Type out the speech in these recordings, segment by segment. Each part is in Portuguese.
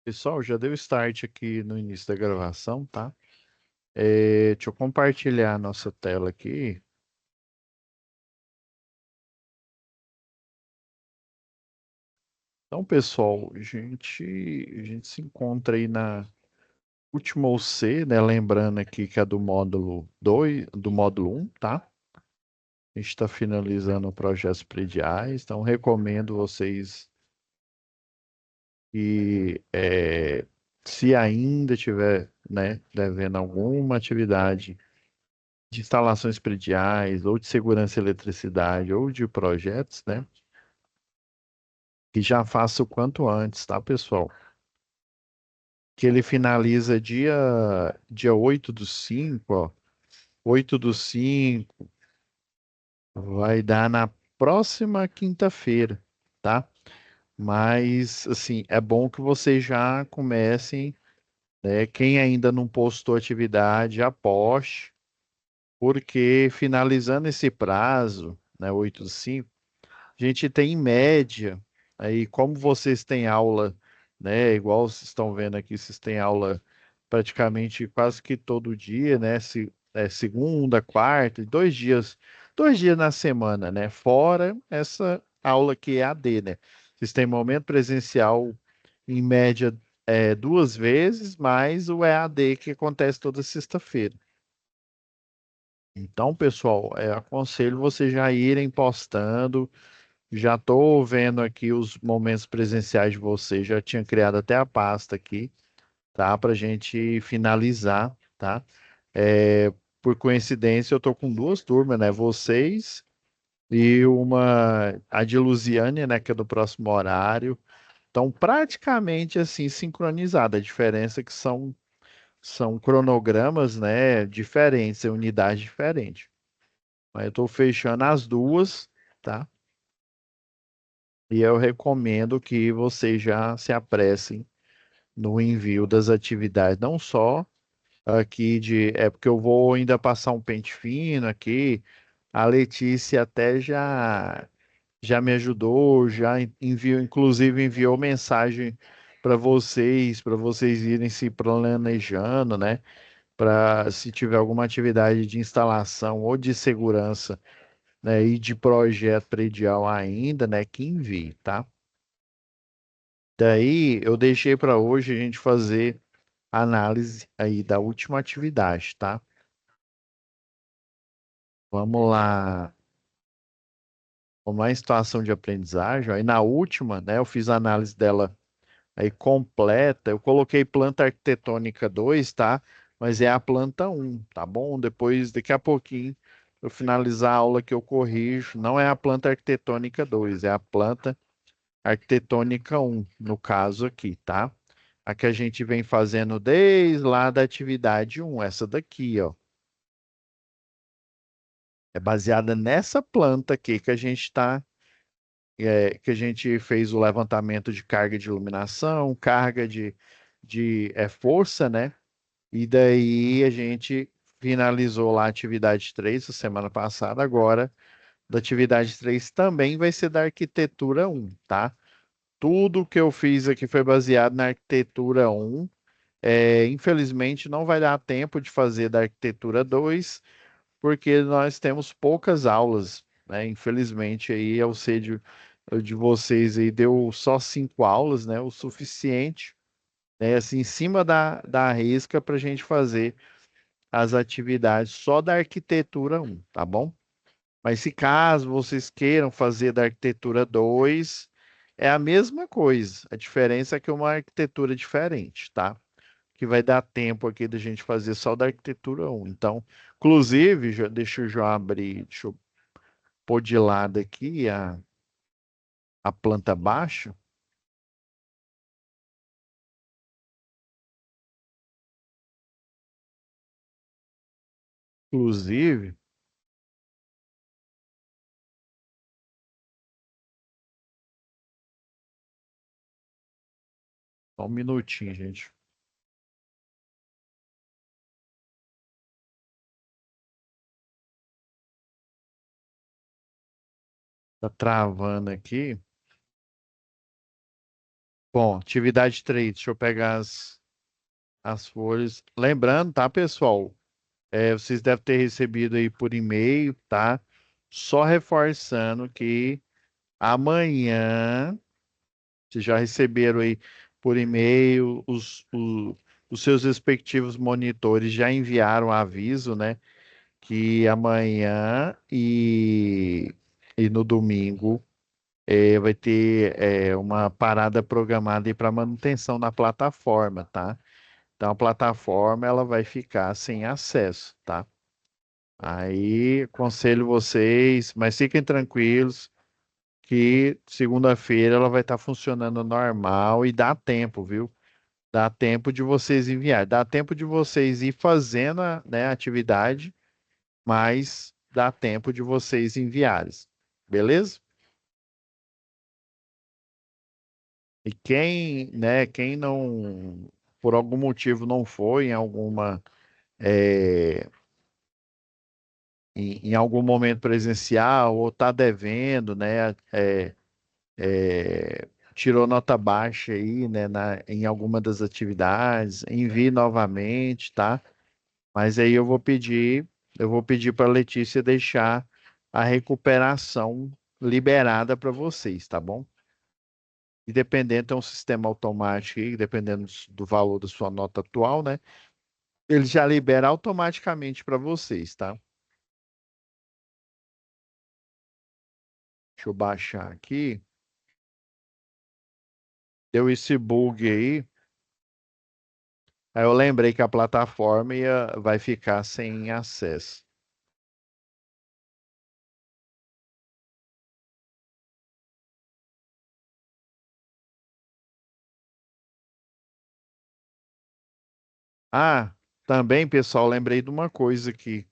Pessoal, já deu start aqui no início da gravação, tá? Deixa eu compartilhar a nossa tela aqui. Então, pessoal, a gente se encontra aí na última UC, né? Lembrando aqui que é do módulo 2, do módulo um, tá? A gente está finalizando o projetos prediais, então recomendo vocês que, se ainda tiver, né, devendo alguma atividade de instalações prediais, ou de segurança e eletricidade, ou de projetos, né? Que já faça o quanto antes, tá, pessoal? Que ele finaliza dia 8 do 5, ó. 8 do 5 vai dar na próxima quinta-feira, tá? Mas, assim, é bom que vocês já comecem, né? Quem ainda não postou atividade, já poste, porque finalizando esse prazo, né, 8 do 5, a gente tem em média, aí como vocês têm aula, né, igual vocês estão vendo aqui, vocês têm aula praticamente quase que todo dia, né, segunda, quarta, 2 dias na semana, né, fora essa aula que é AD, né. Vocês têm momento presencial em média 2 vezes, mais o EAD que acontece toda sexta-feira. Então, pessoal, aconselho vocês já irem postando. Já estou vendo aqui os momentos presenciais de vocês, já tinha criado até a pasta aqui, tá? Para a gente finalizar, tá? É, por coincidência, eu estou com duas turmas, né? Vocês e a de Lusiane, né? Que é do próximo horário. Estão praticamente assim sincronizadas. A diferença é que são cronogramas, né? Diferentes, unidades diferentes. Mas eu estou fechando as duas, tá? E eu recomendo que vocês já se apressem no envio das atividades, não só aqui é porque eu vou ainda passar um pente fino aqui. A Letícia até já me ajudou, já enviou, inclusive enviou mensagem para vocês irem se planejando, né? Para se tiver alguma atividade de instalação ou de segurança, né, e de projeto predial ainda, né, que envie, tá? Daí eu deixei para hoje a gente fazer a análise aí da última atividade, tá? Vamos lá. Vamos lá em situação de aprendizagem. Aí na última, né, eu fiz a análise dela aí completa. Eu coloquei planta arquitetônica 2, tá? Mas é a planta um, tá bom? Depois, daqui a pouquinho, eu finalizar a aula que eu corrijo. Não é a planta arquitetônica 2, é a planta arquitetônica um, no caso aqui, tá? A que a gente vem fazendo desde lá da atividade um, essa daqui, ó. É baseada nessa planta aqui que a gente está, que a gente fez o levantamento de carga de iluminação, carga de força, né? E daí a gente finalizou lá a atividade 3 a semana passada. Agora, da atividade 3 também vai ser da arquitetura um, tá? Tudo que eu fiz aqui foi baseado na arquitetura um. Infelizmente, não vai dar tempo de fazer da arquitetura 2 porque nós temos poucas aulas, né? Infelizmente, aí eu sei de vocês aí deu só 5 aulas, né? O suficiente, né? Assim, em cima da risca para a gente fazer as atividades só da arquitetura um, tá bom? Mas se caso vocês queiram fazer da arquitetura 2 é a mesma coisa. A diferença é que é uma arquitetura diferente, tá? Que vai dar tempo aqui da gente fazer só da arquitetura um. Então, inclusive, deixa eu já abrir, deixa eu pôr de lado aqui a planta baixa. Inclusive, só um minutinho, gente. Tá travando aqui. Bom, atividade 3, deixa eu pegar as folhas. Lembrando, tá, pessoal? Vocês devem ter recebido aí por e-mail, tá? Só reforçando que amanhã, vocês já receberam aí por e-mail, os seus respectivos monitores já enviaram aviso, né? Que amanhã e no domingo vai ter uma parada programada aí para manutenção na plataforma, tá? Então a plataforma ela vai ficar sem acesso, tá? Aí aconselho vocês, mas fiquem tranquilos que segunda-feira ela vai estar funcionando normal e dá tempo, viu? Dá tempo de vocês enviar, dá tempo de vocês ir fazendo né, a atividade, mas dá tempo de vocês enviarem. Beleza? E quem não, por algum motivo não foi é, em algum momento presencial ou está devendo, né? Tirou nota baixa aí, né, em alguma das atividades, envie novamente, tá? Mas aí eu vou pedir para a Letícia deixar a recuperação liberada para vocês, tá bom? E dependendo, é um sistema automático aí, dependendo do valor da sua nota atual, né? Ele já libera automaticamente para vocês, tá? Deixa eu baixar aqui. Deu esse bug aí. Aí eu lembrei que a plataforma vai ficar sem acesso. Ah, também, pessoal, lembrei de uma coisa aqui.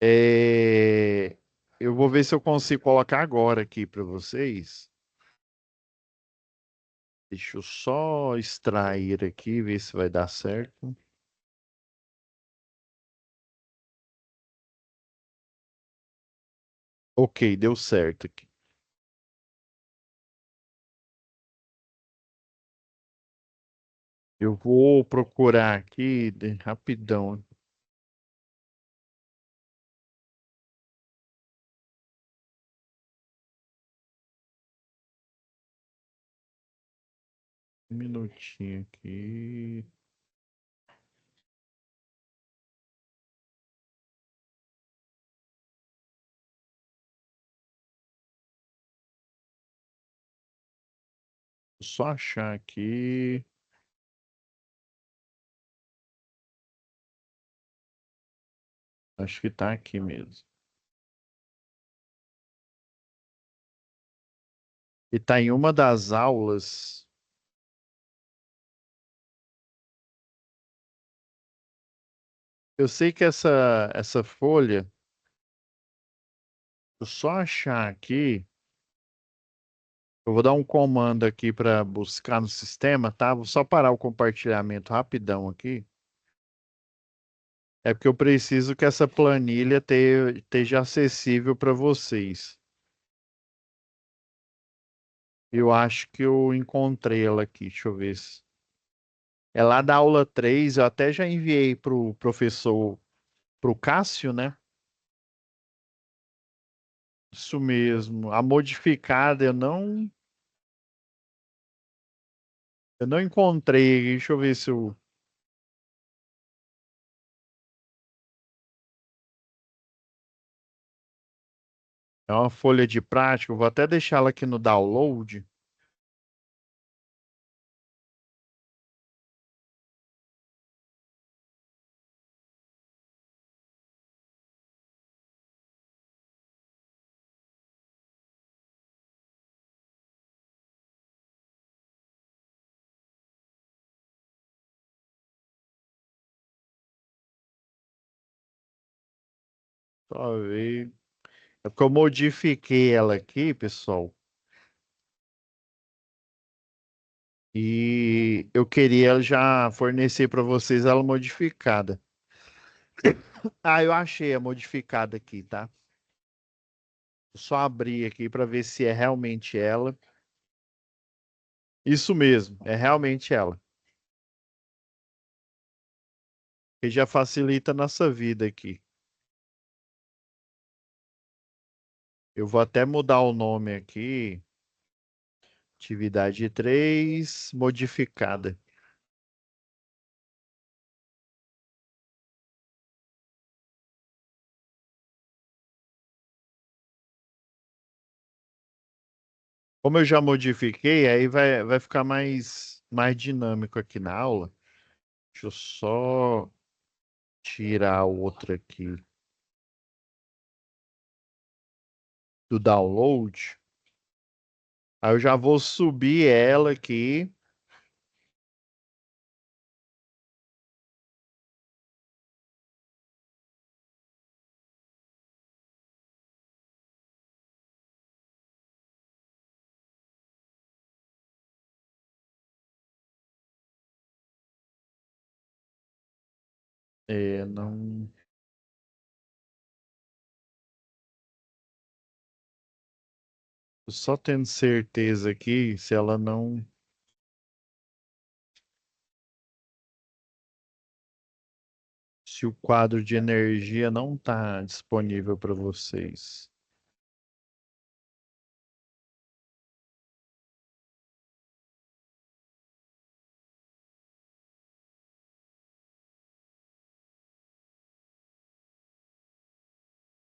É, Eu vou ver se eu consigo colocar agora aqui para vocês. Deixa eu só extrair aqui, ver se vai dar certo. Ok, deu certo aqui. Eu vou procurar aqui rapidão, um minutinho aqui. Só achar aqui. Acho que tá aqui mesmo. E tá em uma das aulas. Eu sei que essa folha, eu só achar aqui. Eu vou dar um comando aqui para buscar no sistema, tá? Vou só parar o compartilhamento rapidão aqui. É porque eu preciso que essa planilha esteja acessível para vocês. Eu acho que eu encontrei ela aqui. Deixa eu ver se. É lá da aula 3. Eu até já enviei para o professor, para o Cássio, né? Isso mesmo. A modificada eu não encontrei. Deixa eu ver se eu. É uma folha de prática. Eu vou até deixá-la aqui no download. Só ver. É porque eu modifiquei ela aqui, pessoal, e eu queria já fornecer para vocês ela modificada. Ah, eu achei a modificada aqui, tá? Só abrir aqui para ver se é realmente ela. Isso mesmo, é realmente ela. Que já facilita a nossa vida aqui. Eu vou até mudar o nome aqui. Atividade 3 modificada. Como eu já modifiquei, aí vai ficar mais dinâmico aqui na aula. Deixa eu só tirar o outro aqui do download. Aí eu já vou subir ela aqui. É, não, tô só tendo certeza aqui se ela não, se o quadro de energia não está disponível para vocês.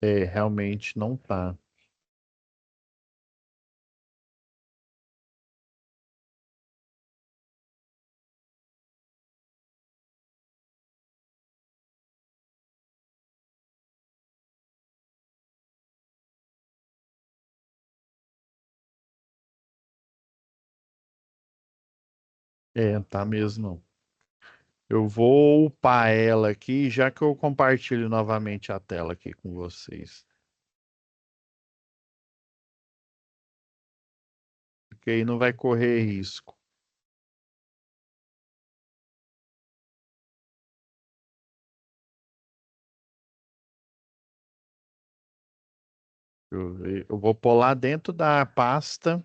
É, realmente não tá. É, tá mesmo. Não. Eu vou upar ela aqui, já que eu compartilho novamente a tela aqui com vocês. Porque aí não vai correr risco. Eu vou pôr lá dentro da pasta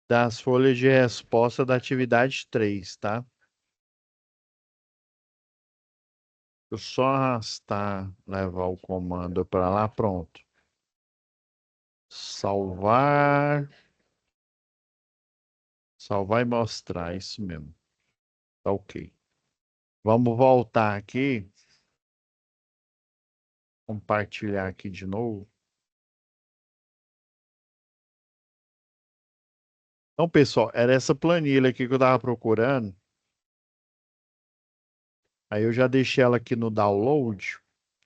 das folhas de resposta da atividade 3, tá? Eu só arrastar, levar o comando para lá, pronto. Salvar, salvar e mostrar, isso mesmo. Tá ok. Vamos voltar aqui, compartilhar aqui de novo. Então, pessoal, era essa planilha aqui que eu estava procurando. Aí eu já deixei ela aqui no download,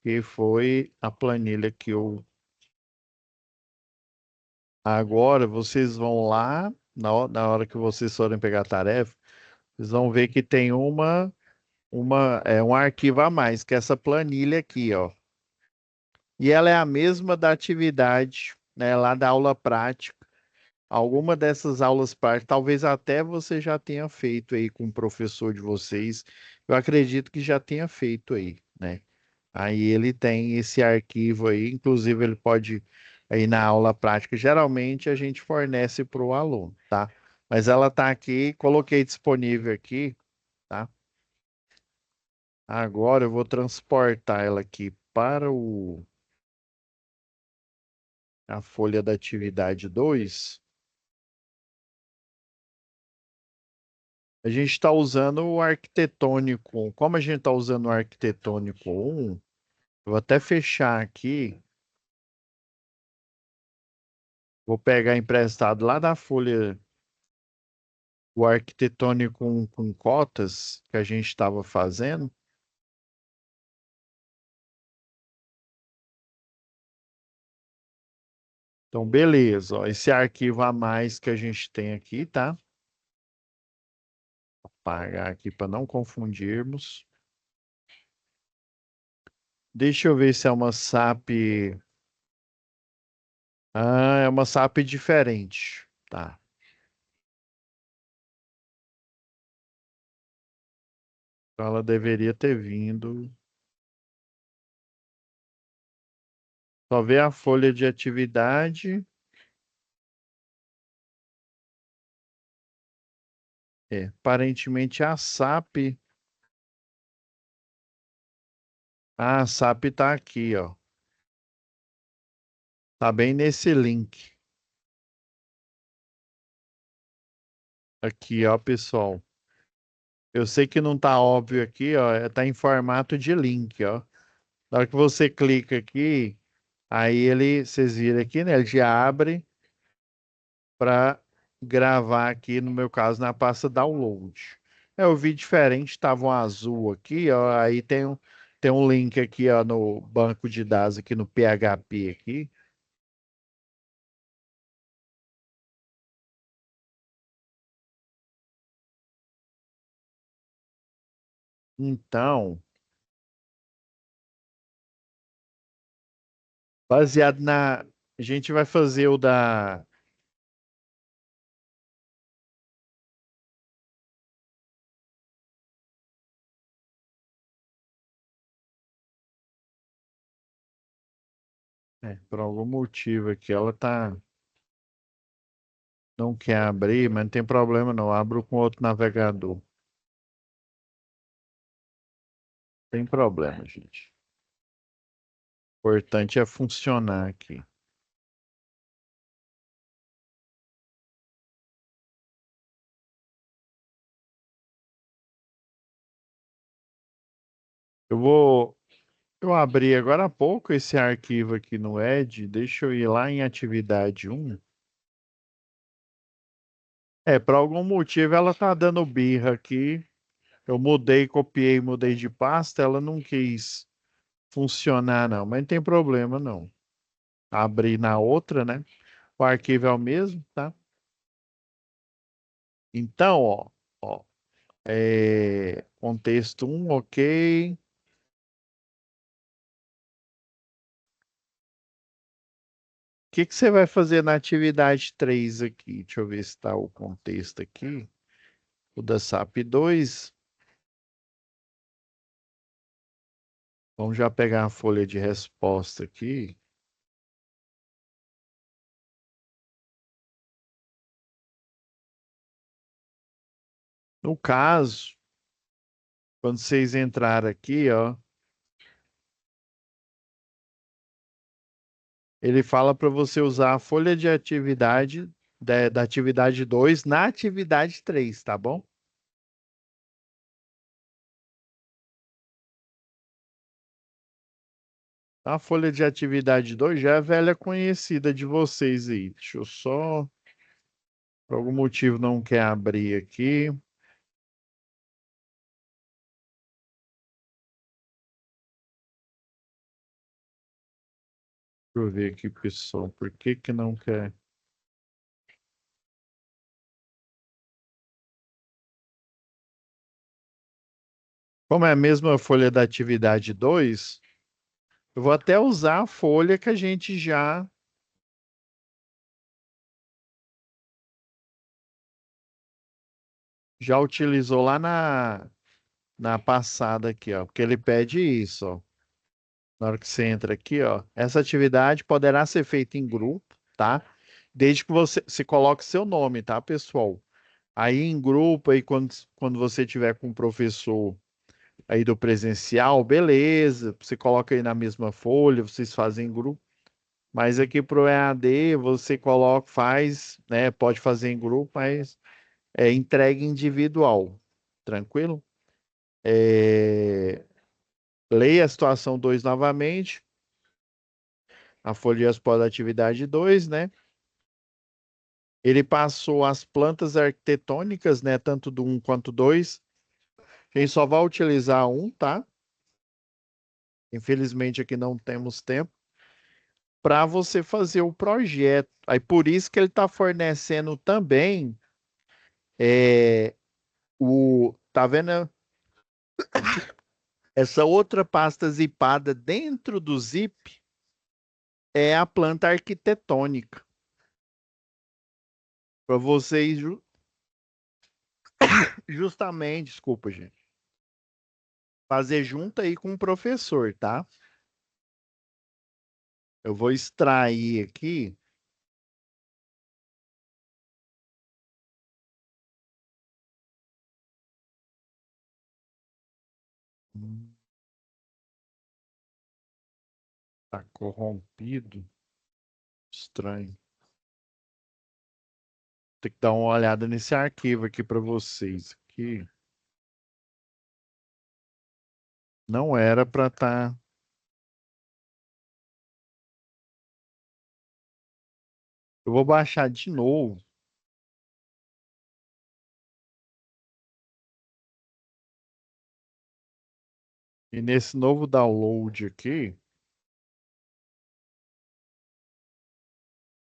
que foi a planilha que eu. Agora vocês vão lá, na hora que vocês forem pegar a tarefa, vocês vão ver que tem um arquivo a mais, que é essa planilha aqui, ó. E ela é a mesma da atividade, né, lá da aula prática. Alguma dessas aulas práticas, talvez até você já tenha feito aí com o professor de vocês. Eu acredito que já tenha feito aí, né? Aí ele tem esse arquivo aí, inclusive ele pode aí na aula prática, geralmente a gente fornece para o aluno, tá? Mas ela está aqui, coloquei disponível aqui, tá? Agora eu vou transportar ela aqui para a folha da atividade 2. A gente está usando o arquitetônico 1. Como a gente está usando o arquitetônico 1, eu vou até fechar aqui, vou pegar emprestado lá da folha o arquitetônico com cotas que a gente estava fazendo. Então, beleza, ó, esse arquivo a mais que a gente tem aqui, tá? Vou apagar aqui para não confundirmos. Deixa eu ver se é uma SAP. Ah, é uma SAP diferente. Tá. Então ela deveria ter vindo. Só ver a folha de atividade. Aparentemente a SAP. A SAP tá aqui, ó. Tá bem nesse link. Aqui, ó, pessoal. Eu sei que não tá óbvio aqui, ó. Tá em formato de link, ó. Na hora que você clica aqui, aí vocês viram aqui, né? Ele já abre para gravar aqui, no meu caso, na pasta download. Eu vi diferente, tava um azul aqui, ó. Aí tem um link aqui, ó, no banco de dados aqui no PHP aqui. Então, baseado na. A gente vai fazer o da. Por algum motivo aqui, ela tá. Não quer abrir, mas não tem problema não. Abro com outro navegador. Tem problema, gente. O importante é funcionar aqui. Eu vou. Eu abri agora há pouco esse arquivo aqui no Edge. Deixa eu ir lá em atividade um. Por algum motivo ela tá dando birra aqui. Eu mudei, copiei, mudei de pasta. Ela não quis funcionar, não. Mas não tem problema, não. Abri na outra, né? O arquivo é o mesmo, tá? Então, ó, contexto um, ok. O que que você vai fazer na atividade 3 aqui? Deixa eu ver se está o contexto aqui. O da SAP 2. Vamos já pegar a folha de resposta aqui. No caso, quando vocês entrarem aqui, ó, ele fala para você usar a folha de atividade da atividade 2 na atividade 3, tá bom? A folha de atividade 2 já é velha conhecida de vocês aí. Deixa eu só, por algum motivo, não quer abrir aqui. Deixa eu ver aqui, pessoal, por que que não quer? Como é a mesma folha da atividade 2, eu vou até usar a folha que a gente já utilizou lá na passada aqui, ó, porque ele pede isso, ó. Na hora que você entra aqui, ó, essa atividade poderá ser feita em grupo, tá? Desde que você se coloque seu nome, tá, pessoal? Aí em grupo, aí quando você tiver com o professor aí do presencial, beleza, você coloca aí na mesma folha, vocês fazem em grupo. Mas aqui pro EAD, você coloca, faz, né? Pode fazer em grupo, mas é entrega individual. Tranquilo? É, leia a situação 2 novamente, a folha de resposta da atividade 2, né? Ele passou as plantas arquitetônicas, né? Tanto do um quanto 2. A gente só vai utilizar um, tá? Infelizmente aqui não temos tempo para você fazer o projeto. Aí por isso que ele está fornecendo também é, tá vendo essa outra pasta zipada dentro do zip é a planta arquitetônica para vocês justamente, desculpa, gente, fazer junto aí com o professor, tá? Eu vou extrair aqui. Hum, Tá corrompido. Estranho. Tem que dar uma olhada nesse arquivo aqui para vocês. Aqui não era para estar. Eu vou baixar de novo. E nesse novo download aqui,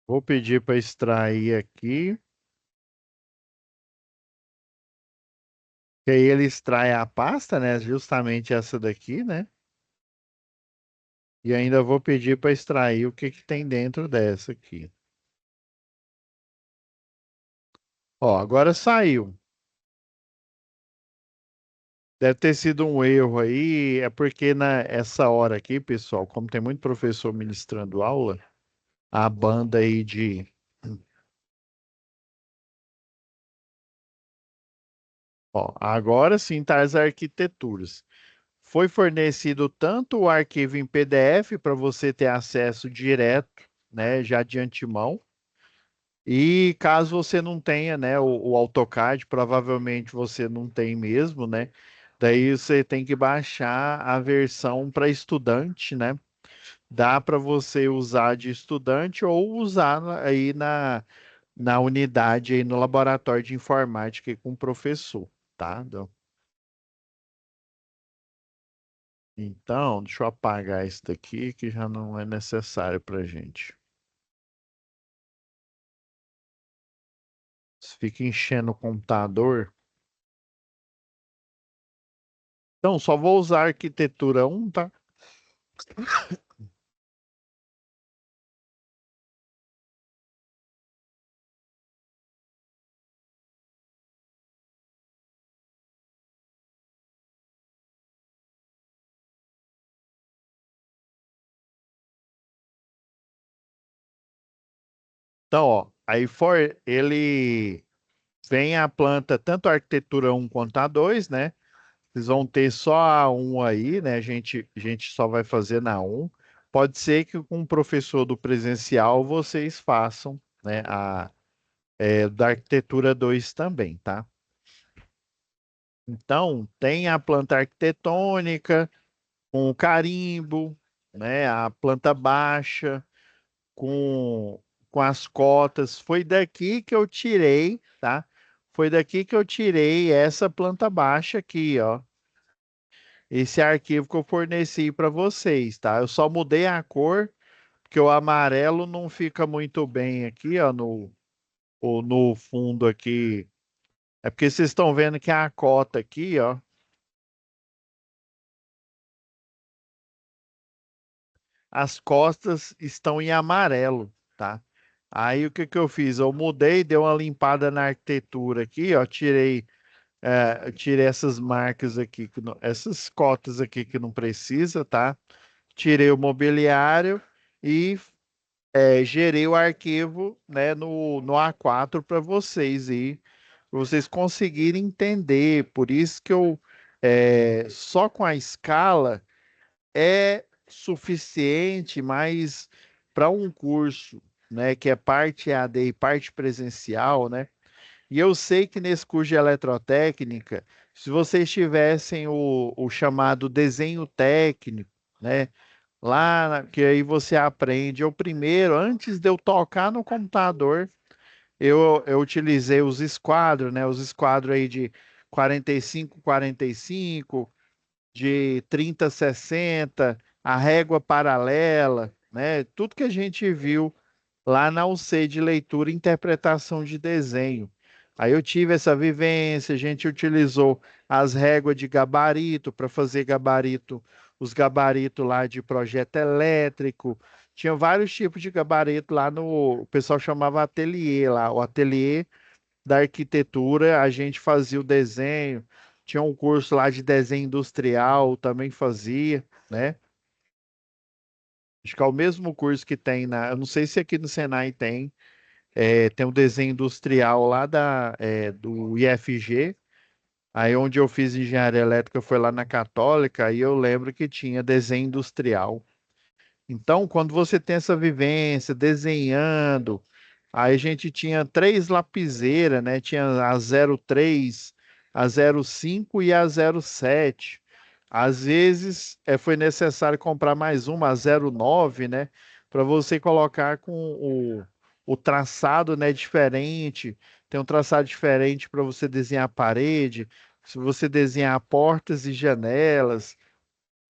vou pedir para extrair aqui. Que aí ele extrai a pasta, né? Justamente essa daqui, né? E ainda vou pedir para extrair o que que tem dentro dessa aqui. Ó, agora saiu. Deve ter sido um erro aí, é porque nessa hora aqui, pessoal, como tem muito professor ministrando aula, a banda aí de. Ó, agora sim tá as arquiteturas. Foi fornecido tanto o arquivo em PDF para você ter acesso direto, né, já de antemão. E caso você não tenha, né, o AutoCAD, provavelmente você não tem mesmo, né? Daí você tem que baixar a versão para estudante, né? Dá para você usar de estudante ou usar aí na unidade, aí no laboratório de informática aí com o professor, tá? Então, deixa eu apagar isso daqui que já não é necessário para gente. Se fica enchendo o computador. Então, só vou usar a arquitetura um, tá? Então, ó, aí for ele vem a planta, tanto a arquitetura um quanto a 2, né? Vocês vão ter só a um aí, né? A gente só vai fazer na um. Pode ser que com o professor do presencial vocês façam, né? Da arquitetura 2 também, tá? Então, tem a planta arquitetônica com o carimbo, né? A planta baixa com, com as cotas. Foi daqui que eu tirei, tá? Foi daqui que eu tirei essa planta baixa aqui, ó. Esse arquivo que eu forneci para vocês, tá? Eu só mudei a cor, porque o amarelo não fica muito bem aqui, ó, no fundo aqui. É porque vocês estão vendo que a cota aqui, ó, as costas estão em amarelo, tá? Aí o que que eu fiz? Eu mudei, dei uma limpada na arquitetura aqui, ó, tirei essas marcas aqui, essas cotas aqui que não precisa, tá? Tirei o mobiliário e gerei o arquivo, né, no A4 para vocês e vocês conseguirem entender. Por isso que só com a escala é suficiente, mas para um curso, né, que é parte EAD e parte presencial, né? E eu sei que nesse curso de eletrotécnica, se vocês tivessem o chamado desenho técnico, né? Que aí você aprende. Eu primeiro, antes de eu tocar no computador, eu utilizei os esquadros, né? Os esquadros aí de 45, de 30-60, a régua paralela, né? Tudo que a gente viu lá na UC de leitura e interpretação de desenho. Aí eu tive essa vivência, a gente utilizou as réguas de gabarito para fazer gabarito, os gabaritos lá de projeto elétrico. Tinha vários tipos de gabarito lá o pessoal chamava ateliê lá, o ateliê da arquitetura, a gente fazia o desenho. Tinha um curso lá de desenho industrial, também fazia, né? Acho que é o mesmo curso que tem eu não sei se aqui no Senai tem um desenho industrial lá do IFG, Aí onde eu fiz engenharia elétrica foi lá na Católica, aí eu lembro que tinha desenho industrial. Então, quando você tem essa vivência desenhando, aí a gente tinha três lapiseiras, né? Tinha a 03, a 05 e a 07. Às vezes foi necessário comprar mais uma, a 09, né? Para você colocar com o traçado, né, diferente. Tem um traçado diferente para você desenhar a parede, se você desenhar portas e janelas,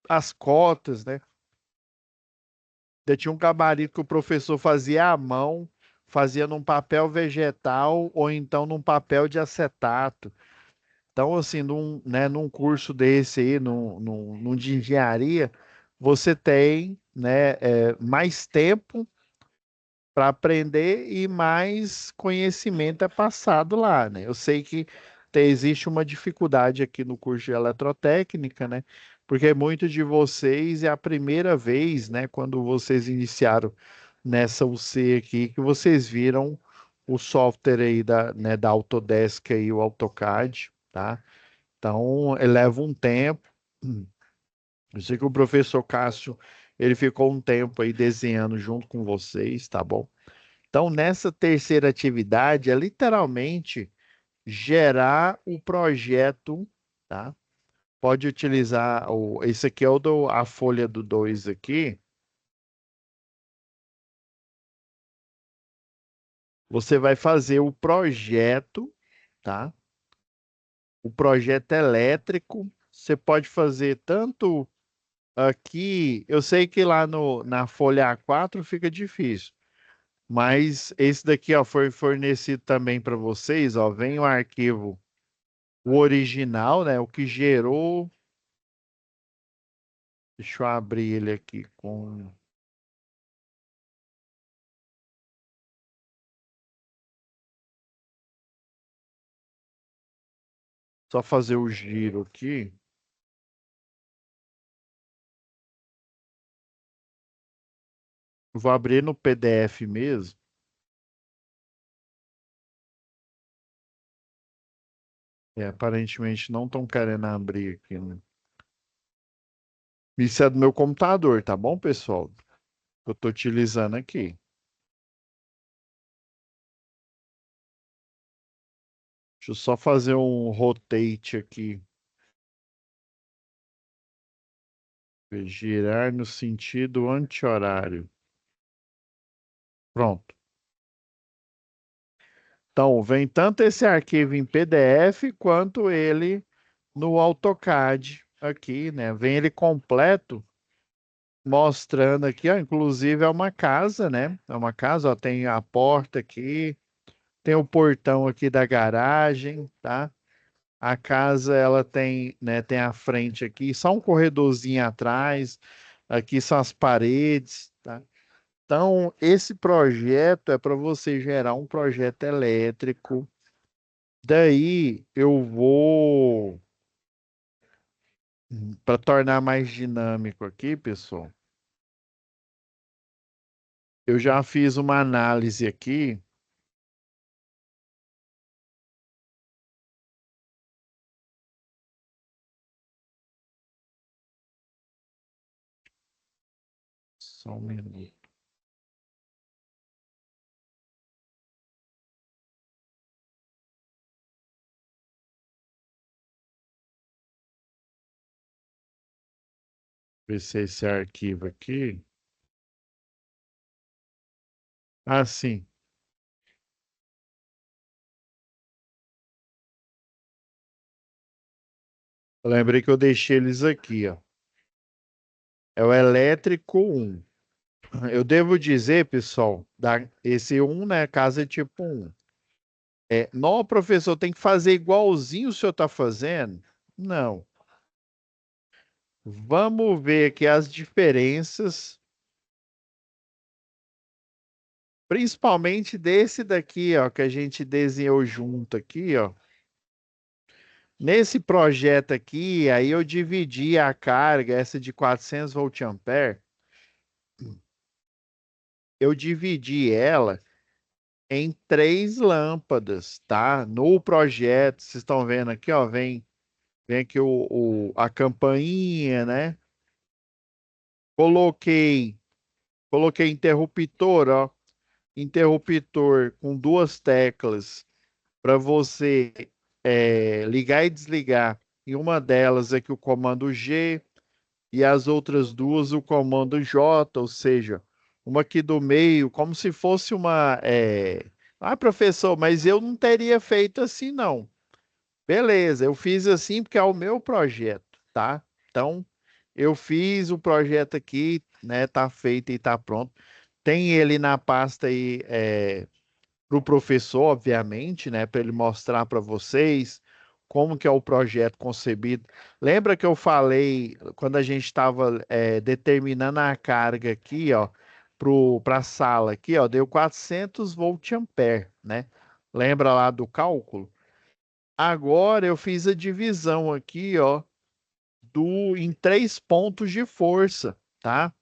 as cotas, né? Ainda tinha um gabarito que o professor fazia à mão, fazia num papel vegetal ou então num papel de acetato. Então, assim, num curso desse aí, num de engenharia, você tem, né, mais tempo para aprender e mais conhecimento é passado lá, né? Eu sei que existe uma dificuldade aqui no curso de eletrotécnica, né? Porque muitos de vocês é a primeira vez, né, quando vocês iniciaram nessa UC aqui, que vocês viram o software aí da Autodesk aí, o AutoCAD, tá? Então, leva um tempo. Eu sei que o professor Cássio, ele ficou um tempo aí desenhando junto com vocês, tá bom? Então, nessa terceira atividade, é literalmente gerar o projeto, tá? Pode utilizar esse aqui é a folha do 2 aqui. Você vai fazer o projeto, tá? O projeto elétrico. Você pode fazer tanto aqui, eu sei que lá na folha A4 fica difícil, mas esse daqui, ó, foi fornecido também para vocês, ó, vem o arquivo, o original, né, o que gerou. Deixa eu abrir ele aqui com. Só fazer o giro aqui. Vou abrir no PDF mesmo. Aparentemente não estão querendo abrir aqui, né? Isso é do meu computador, tá bom, pessoal? Eu estou utilizando aqui. Deixa eu só fazer um rotate aqui. Girar no sentido anti-horário. Pronto. Então, vem tanto esse arquivo em PDF quanto ele no AutoCAD aqui, né? Vem ele completo, mostrando aqui, ó, inclusive é uma casa, né? É uma casa, ó, tem a porta aqui, tem o portão aqui da garagem, tá? A casa, ela tem, né, tem a frente aqui, só um corredorzinho atrás, aqui são as paredes, tá? Então, esse projeto é para você gerar um projeto elétrico. Daí eu vou, para tornar mais dinâmico aqui, pessoal, eu já fiz uma análise aqui. Só um minuto. Ver se é esse arquivo aqui. Ah, sim. Eu lembrei que eu deixei eles aqui, ó. É o elétrico um. Eu devo dizer, pessoal, esse um, né, casa é tipo um. Não, professor, tem que fazer igualzinho o senhor está fazendo? Não. Vamos ver aqui as diferenças, principalmente desse daqui, ó, que a gente desenhou junto aqui, ó. Nesse projeto aqui, aí eu dividi a carga, essa de 400 volt-ampere, eu dividi ela em três lâmpadas, tá? No projeto, vocês estão vendo aqui, ó, vem. Vem aqui a campainha, né? Coloquei, coloquei interruptor, ó. Interruptor com duas teclas para você ligar e desligar. E uma delas é que o comando G e as outras duas o comando J, ou seja, uma aqui do meio, como se fosse uma. Ah, professor, mas eu não teria feito assim, não. Beleza, eu fiz assim porque é o meu projeto, tá? Então, eu fiz o projeto aqui, né? Tá feito e tá pronto. Tem ele na pasta aí, para o professor, obviamente, né? Para ele mostrar para vocês como que é o projeto concebido. Lembra que eu falei quando a gente estava determinando a carga aqui, ó, para a sala aqui, ó, deu 400 volt-ampere, né? Lembra lá do cálculo? Agora eu fiz a divisão aqui, ó, em três pontos de força, tá?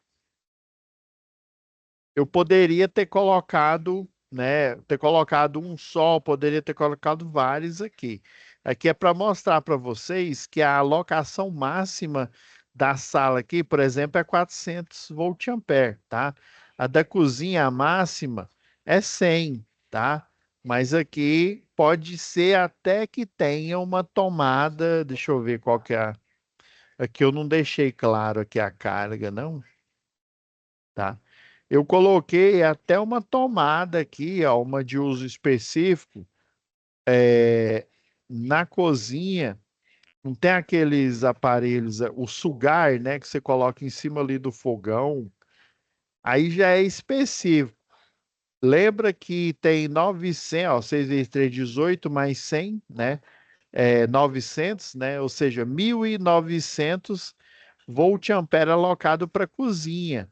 Eu poderia ter colocado, né, ter colocado um só, poderia ter colocado vários aqui. Aqui é para mostrar para vocês que a alocação máxima da sala aqui, por exemplo, é 400 volt-ampere, tá? A da cozinha, a máxima, é 100, tá? Mas aqui pode ser até que tenha uma tomada, deixa eu ver qual que é aqui eu não deixei claro aqui a carga, não, tá? Eu coloquei até uma tomada aqui, ó, uma de uso específico, na cozinha. Não tem aqueles aparelhos, o sugar, né, que você coloca em cima ali do fogão. Aí já é específico. Lembra que tem 900, ó, 6 vezes 3, 18 mais 100, né? 900, né? Ou seja, 1.900 volt-ampere alocado para cozinha.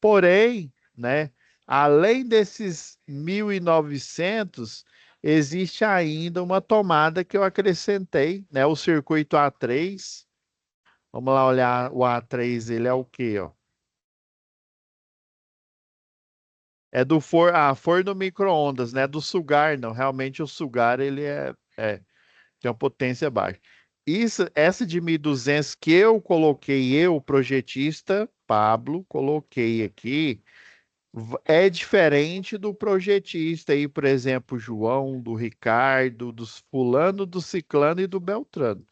Porém, né, além desses 1.900, existe ainda uma tomada que eu acrescentei, né, o circuito A3. Vamos lá olhar o A3, ele é o quê, ó? É do forno micro-ondas, né? Do sugar, não. Realmente o sugar ele tem uma potência baixa. Essa de 1.200 que eu coloquei, eu, projetista Pablo, coloquei aqui. É diferente do projetista aí, por exemplo, João, do Ricardo, dos fulano, do ciclano e do Beltrano,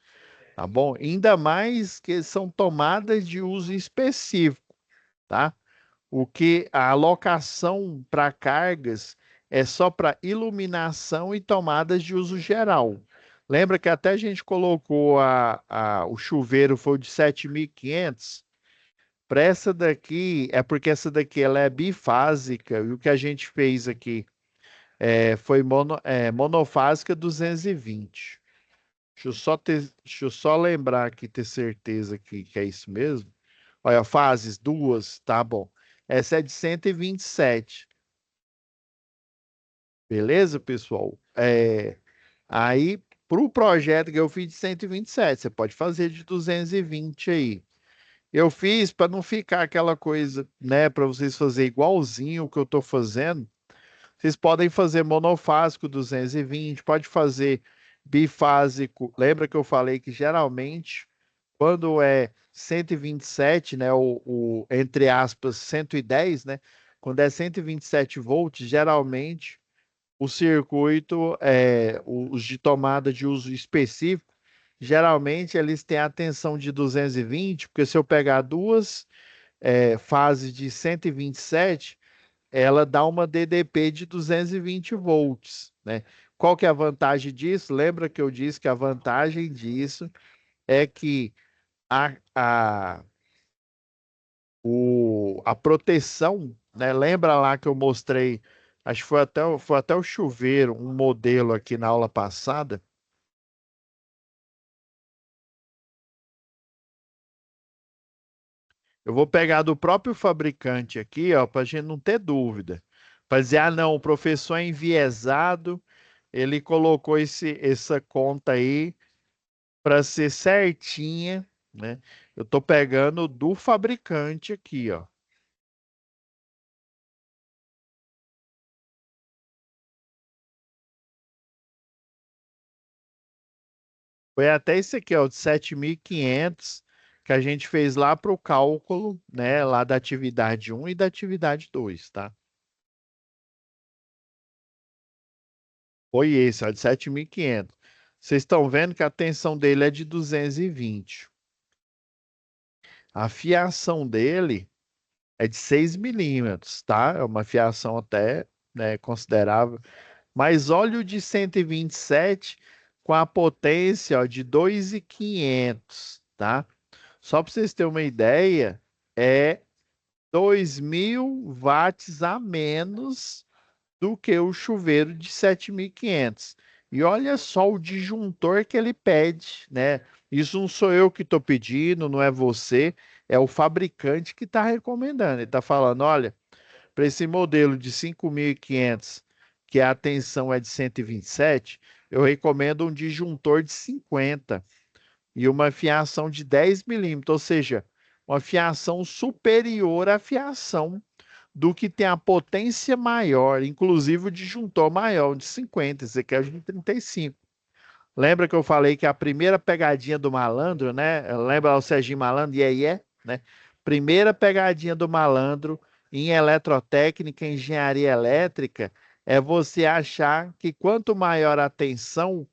tá bom? Ainda mais que são tomadas de uso específico, tá? O que a alocação para cargas é só para iluminação e tomadas de uso geral. Lembra que até a gente colocou o chuveiro foi o de 7.500. Para essa daqui, é porque essa daqui ela é bifásica, e o que a gente fez aqui foi monofásica 220. Deixa eu só lembrar aqui, ter certeza que é isso mesmo. Olha, fases duas, tá bom. Essa é de 127, beleza, pessoal? Aí, para o projeto que eu fiz de 127, você pode fazer de 220 aí. Eu fiz para não ficar aquela coisa, né? Para vocês fazerem igualzinho o que eu estou fazendo. Vocês podem fazer monofásico 220, pode fazer bifásico. Lembra que eu falei que geralmente, quando é 127, né? Entre aspas, 110, né? Quando é 127 volts, geralmente o circuito, os de tomada de uso específico, geralmente eles têm a tensão de 220, porque se eu pegar duas fases de 127, ela dá uma DDP de 220 volts, né? Qual que é a vantagem disso? Lembra que eu disse que a vantagem disso é que a, a, a proteção, né? Lembra lá que eu mostrei, acho que foi até o chuveiro, um modelo aqui na aula passada. Eu vou pegar do próprio fabricante aqui, ó, para a gente não ter dúvida. Para dizer, ah, não, o professor é enviesado, ele colocou essa conta aí para ser certinha, né? Eu tô pegando do fabricante aqui, ó. Foi até esse aqui, ó, de 7.500 que a gente fez lá para o cálculo, né, lá da atividade um e da atividade 2, tá? Foi esse, ó, de 7.500. Vocês estão vendo que a tensão dele é de 220. A fiação dele é de 6 milímetros, tá? É uma fiação até, né, considerável. Mas olha o de 127 com a potência, ó, de 2.500, tá? Só para vocês terem uma ideia, é 2.000 watts a menos do que o chuveiro de 7.500. E olha só o disjuntor que ele pede, né? Isso não sou eu que estou pedindo, não é você, é o fabricante que está recomendando. Ele está falando, olha, para esse modelo de 5.500, que a tensão é de 127, eu recomendo um disjuntor de 50 e uma fiação de 10 milímetros, ou seja, uma fiação superior à fiação do que tem a potência maior, inclusive o disjuntor maior, de 50, esse aqui é o de 35. Lembra que eu falei que a primeira pegadinha do malandro, né? Lembra o Serginho Malandro, né? Primeira pegadinha do malandro em eletrotécnica, engenharia elétrica, é você achar que quanto maior a tensão,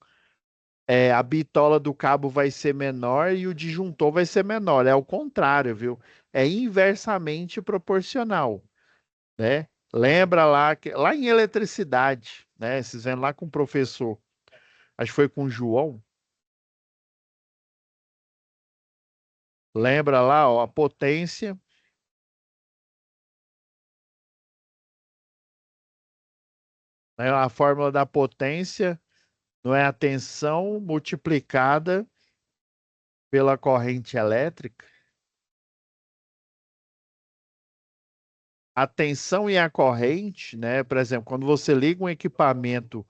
a bitola do cabo vai ser menor e o disjuntor vai ser menor. É o contrário, viu? É inversamente proporcional, né? Lembra lá que lá em eletricidade, né? Vocês vendo lá com o professor, acho que foi com o João. Lembra lá, ó, a potência, né? A fórmula da potência não é a tensão multiplicada pela corrente elétrica. A tensão e a corrente, né? Por exemplo, quando você liga um equipamento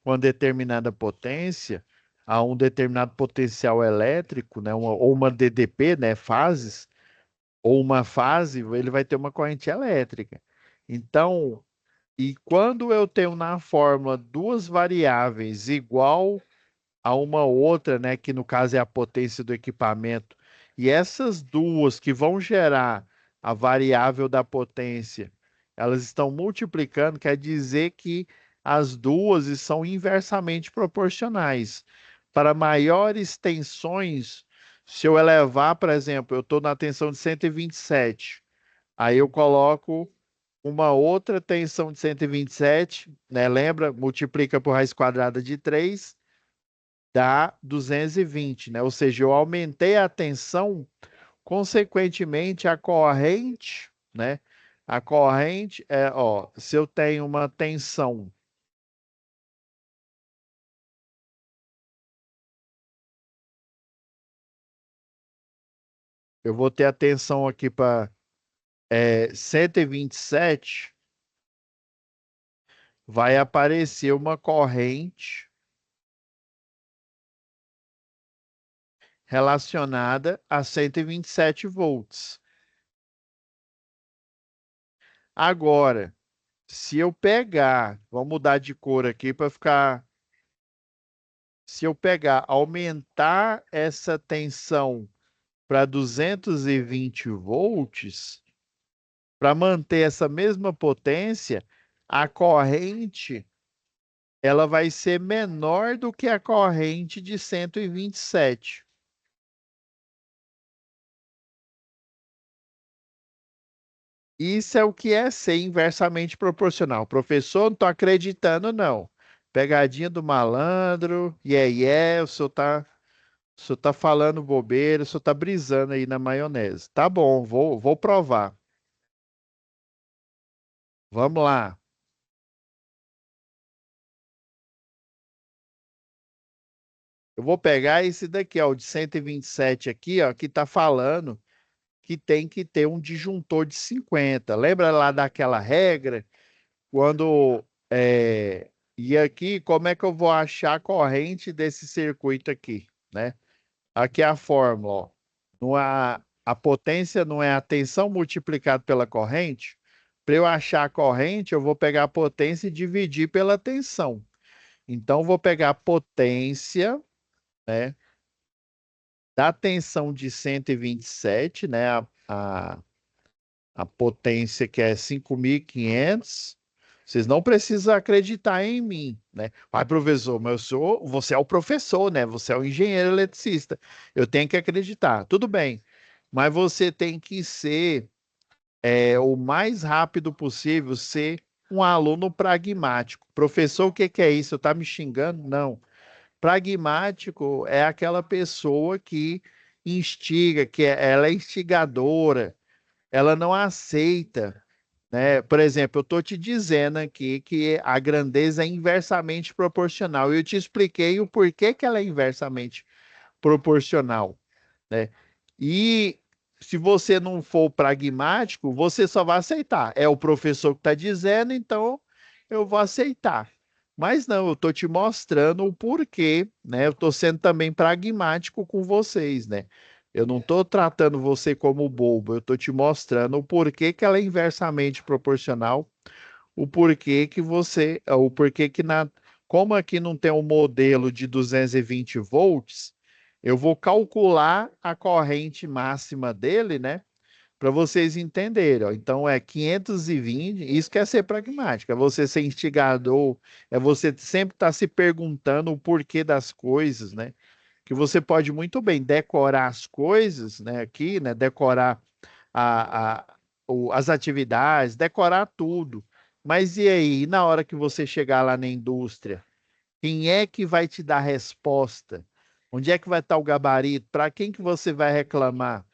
com uma determinada potência a um determinado potencial elétrico, né? Ou uma DDP, né? Fases, ou uma fase, ele vai ter uma corrente elétrica. Então, e quando eu tenho na fórmula duas variáveis igual a uma outra, né, que no caso é a potência do equipamento, e essas duas que vão gerar a variável da potência, elas estão multiplicando, quer dizer que as duas são inversamente proporcionais. Para maiores tensões, se eu elevar, por exemplo, eu estou na tensão de 127, aí eu coloco uma outra tensão de 127, né? Lembra? Multiplica por raiz quadrada de 3 dá 220, né? Ou seja, eu aumentei a tensão, consequentemente a corrente, né? A corrente é, ó, se eu tenho uma tensão, eu vou ter a tensão aqui para 127, vai aparecer uma corrente relacionada a 127 volts. Agora, se eu pegar, vamos mudar de cor aqui para ficar. Se eu pegar, aumentar essa tensão para 220 volts, para manter essa mesma potência, a corrente ela vai ser menor do que a corrente de 127. Isso é o que é ser inversamente proporcional. Professor, não estou acreditando, não. Pegadinha do malandro, o senhor tá falando bobeira, o senhor tá brisando aí na maionese. Tá bom, vou provar. Vamos lá. Eu vou pegar esse daqui, ó, o de 127 aqui, ó, que tá falando que tem que ter um disjuntor de 50. Lembra lá daquela regra? Quando e aqui, como é que eu vou achar a corrente desse circuito aqui, né? Aqui é a fórmula, ó. A potência não é a tensão multiplicada pela corrente. Para eu achar a corrente, eu vou pegar a potência e dividir pela tensão. Então, eu vou pegar a potência, né? Da tensão de 127, né? A potência que é 5.500. Vocês não precisam acreditar em mim, né? Vai, professor, mas você é o professor, né? Você é o engenheiro eletricista. Eu tenho que acreditar. Tudo bem, mas você tem que ser o mais rápido possível, ser um aluno pragmático. Professor, o que que é isso? Tá me xingando? Não. Pragmático é aquela pessoa que instiga, ela é instigadora, ela não aceita, né? Por exemplo, eu estou te dizendo aqui que a grandeza é inversamente proporcional. Eu te expliquei o porquê que ela é inversamente proporcional, né? E se você não for pragmático, você só vai aceitar. É o professor que está dizendo, então eu vou aceitar. Mas não, eu estou te mostrando o porquê, né? Eu estou sendo também pragmático com vocês, né? Eu não estou tratando você como bobo, eu estou te mostrando o porquê que ela é inversamente proporcional, o porquê que como aqui não tem um modelo de 220 volts, eu vou calcular a corrente máxima dele, né? Para vocês entenderem, ó. Então é 520, isso que é ser pragmático, é você ser instigador, é você sempre estar se perguntando o porquê das coisas, né? Que você pode muito bem decorar as coisas, né? Aqui, né? Decorar as atividades, decorar tudo. Mas e aí, na hora que você chegar lá na indústria, quem é que vai te dar a resposta? Onde é que vai estar o gabarito? Para quem que você vai reclamar?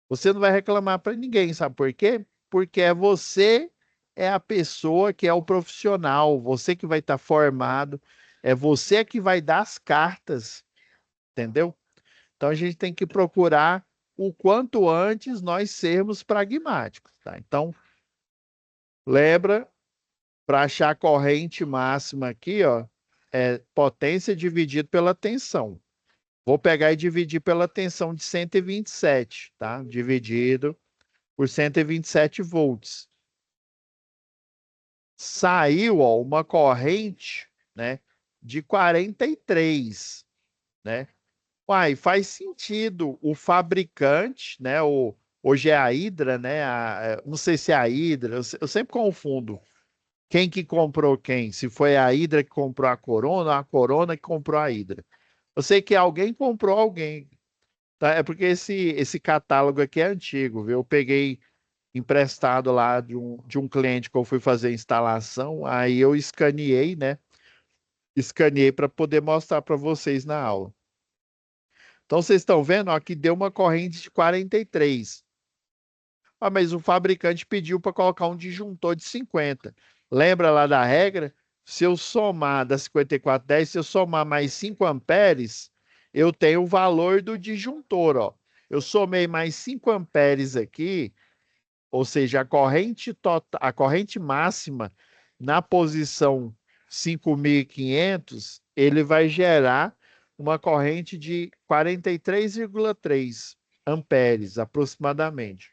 Você não vai reclamar para ninguém, sabe por quê? Porque você é a pessoa que é o profissional, você que vai estar formado, é você que vai dar as cartas, entendeu? Então a gente tem que procurar o quanto antes nós sermos pragmáticos, tá? Então, lembra, para achar a corrente máxima aqui, ó, é potência dividido pela tensão. Vou pegar e dividir pela tensão de 127, tá? Dividido por 127 volts. Saiu, ó, uma corrente, né, de 43, né? Uai, faz sentido o fabricante, né? Hoje é a Hydra, né? Não sei se é a Hydra, eu sempre confundo quem que comprou quem. Se foi a Hydra que comprou ou a Corona que comprou a Hydra. Eu sei que alguém comprou alguém, tá? É porque esse catálogo aqui é antigo, viu? Eu peguei emprestado lá de um cliente que eu fui fazer a instalação, aí eu escaneei, né? Escaneei para poder mostrar para vocês na aula. Então, vocês estão vendo, ó, que deu uma corrente de 43. Ah, mas o fabricante pediu para colocar um disjuntor de 50. Lembra lá da regra? Se eu somar da 5410, se eu somar mais 5 amperes, eu tenho o valor do disjuntor, ó. Eu somei mais 5 amperes aqui, ou seja, a corrente máxima na posição 5.500, ele vai gerar uma corrente de 43,3 amperes aproximadamente.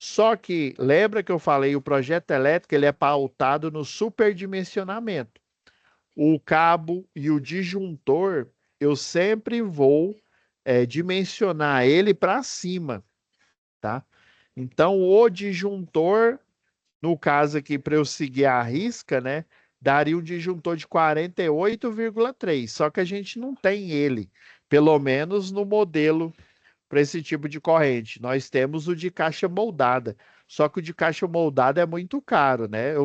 Só que lembra que eu falei, o projeto elétrico ele é pautado no superdimensionamento. O cabo e o disjuntor, eu sempre vou dimensionar ele para cima, tá? Então, o disjuntor, no caso aqui, para eu seguir a risca, né, daria um disjuntor de 48,3. Só que a gente não tem ele, pelo menos no modelo para esse tipo de corrente. Nós temos o de caixa moldada. Só que o de caixa moldada é muito caro, né?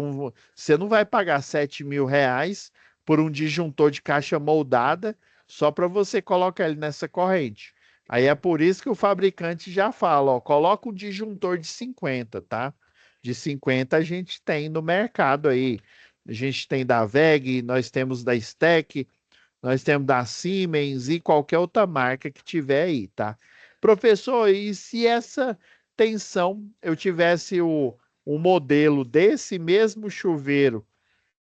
Você não vai pagar R$ 7.000 por um disjuntor de caixa moldada só para você colocar ele nessa corrente. Aí é por isso que o fabricante já fala, ó, coloca um disjuntor de 50, tá? De 50 a gente tem no mercado aí. A gente tem da WEG, nós temos da STEC, nós temos da Siemens e qualquer outra marca que tiver aí, tá? Professor, e se essa tensão eu tivesse o modelo desse mesmo chuveiro,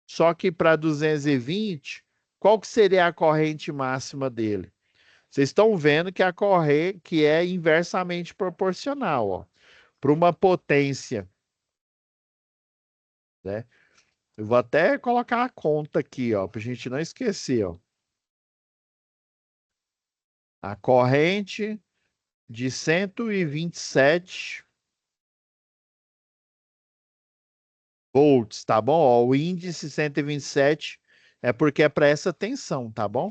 só que para 220, qual que seria a corrente máxima dele? Vocês estão vendo que a corrente que é inversamente proporcional, ó, para uma potência, né? Eu vou até colocar a conta aqui, ó, para a gente não esquecer, ó. A corrente de 127 volts, tá bom? Ó, o índice 127 é porque é para essa tensão, tá bom?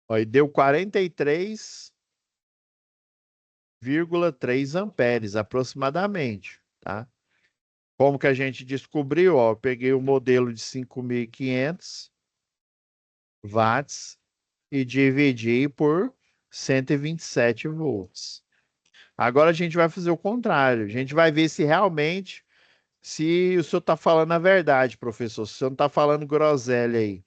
Ó, e deu 43,3 amperes aproximadamente, tá? Como que a gente descobriu? Ó, eu peguei o modelo de 5.500 watts e dividi por 127 volts. Agora a gente vai fazer o contrário. A gente vai ver se realmente, se o senhor está falando a verdade, professor. Se o senhor não está falando groselha aí.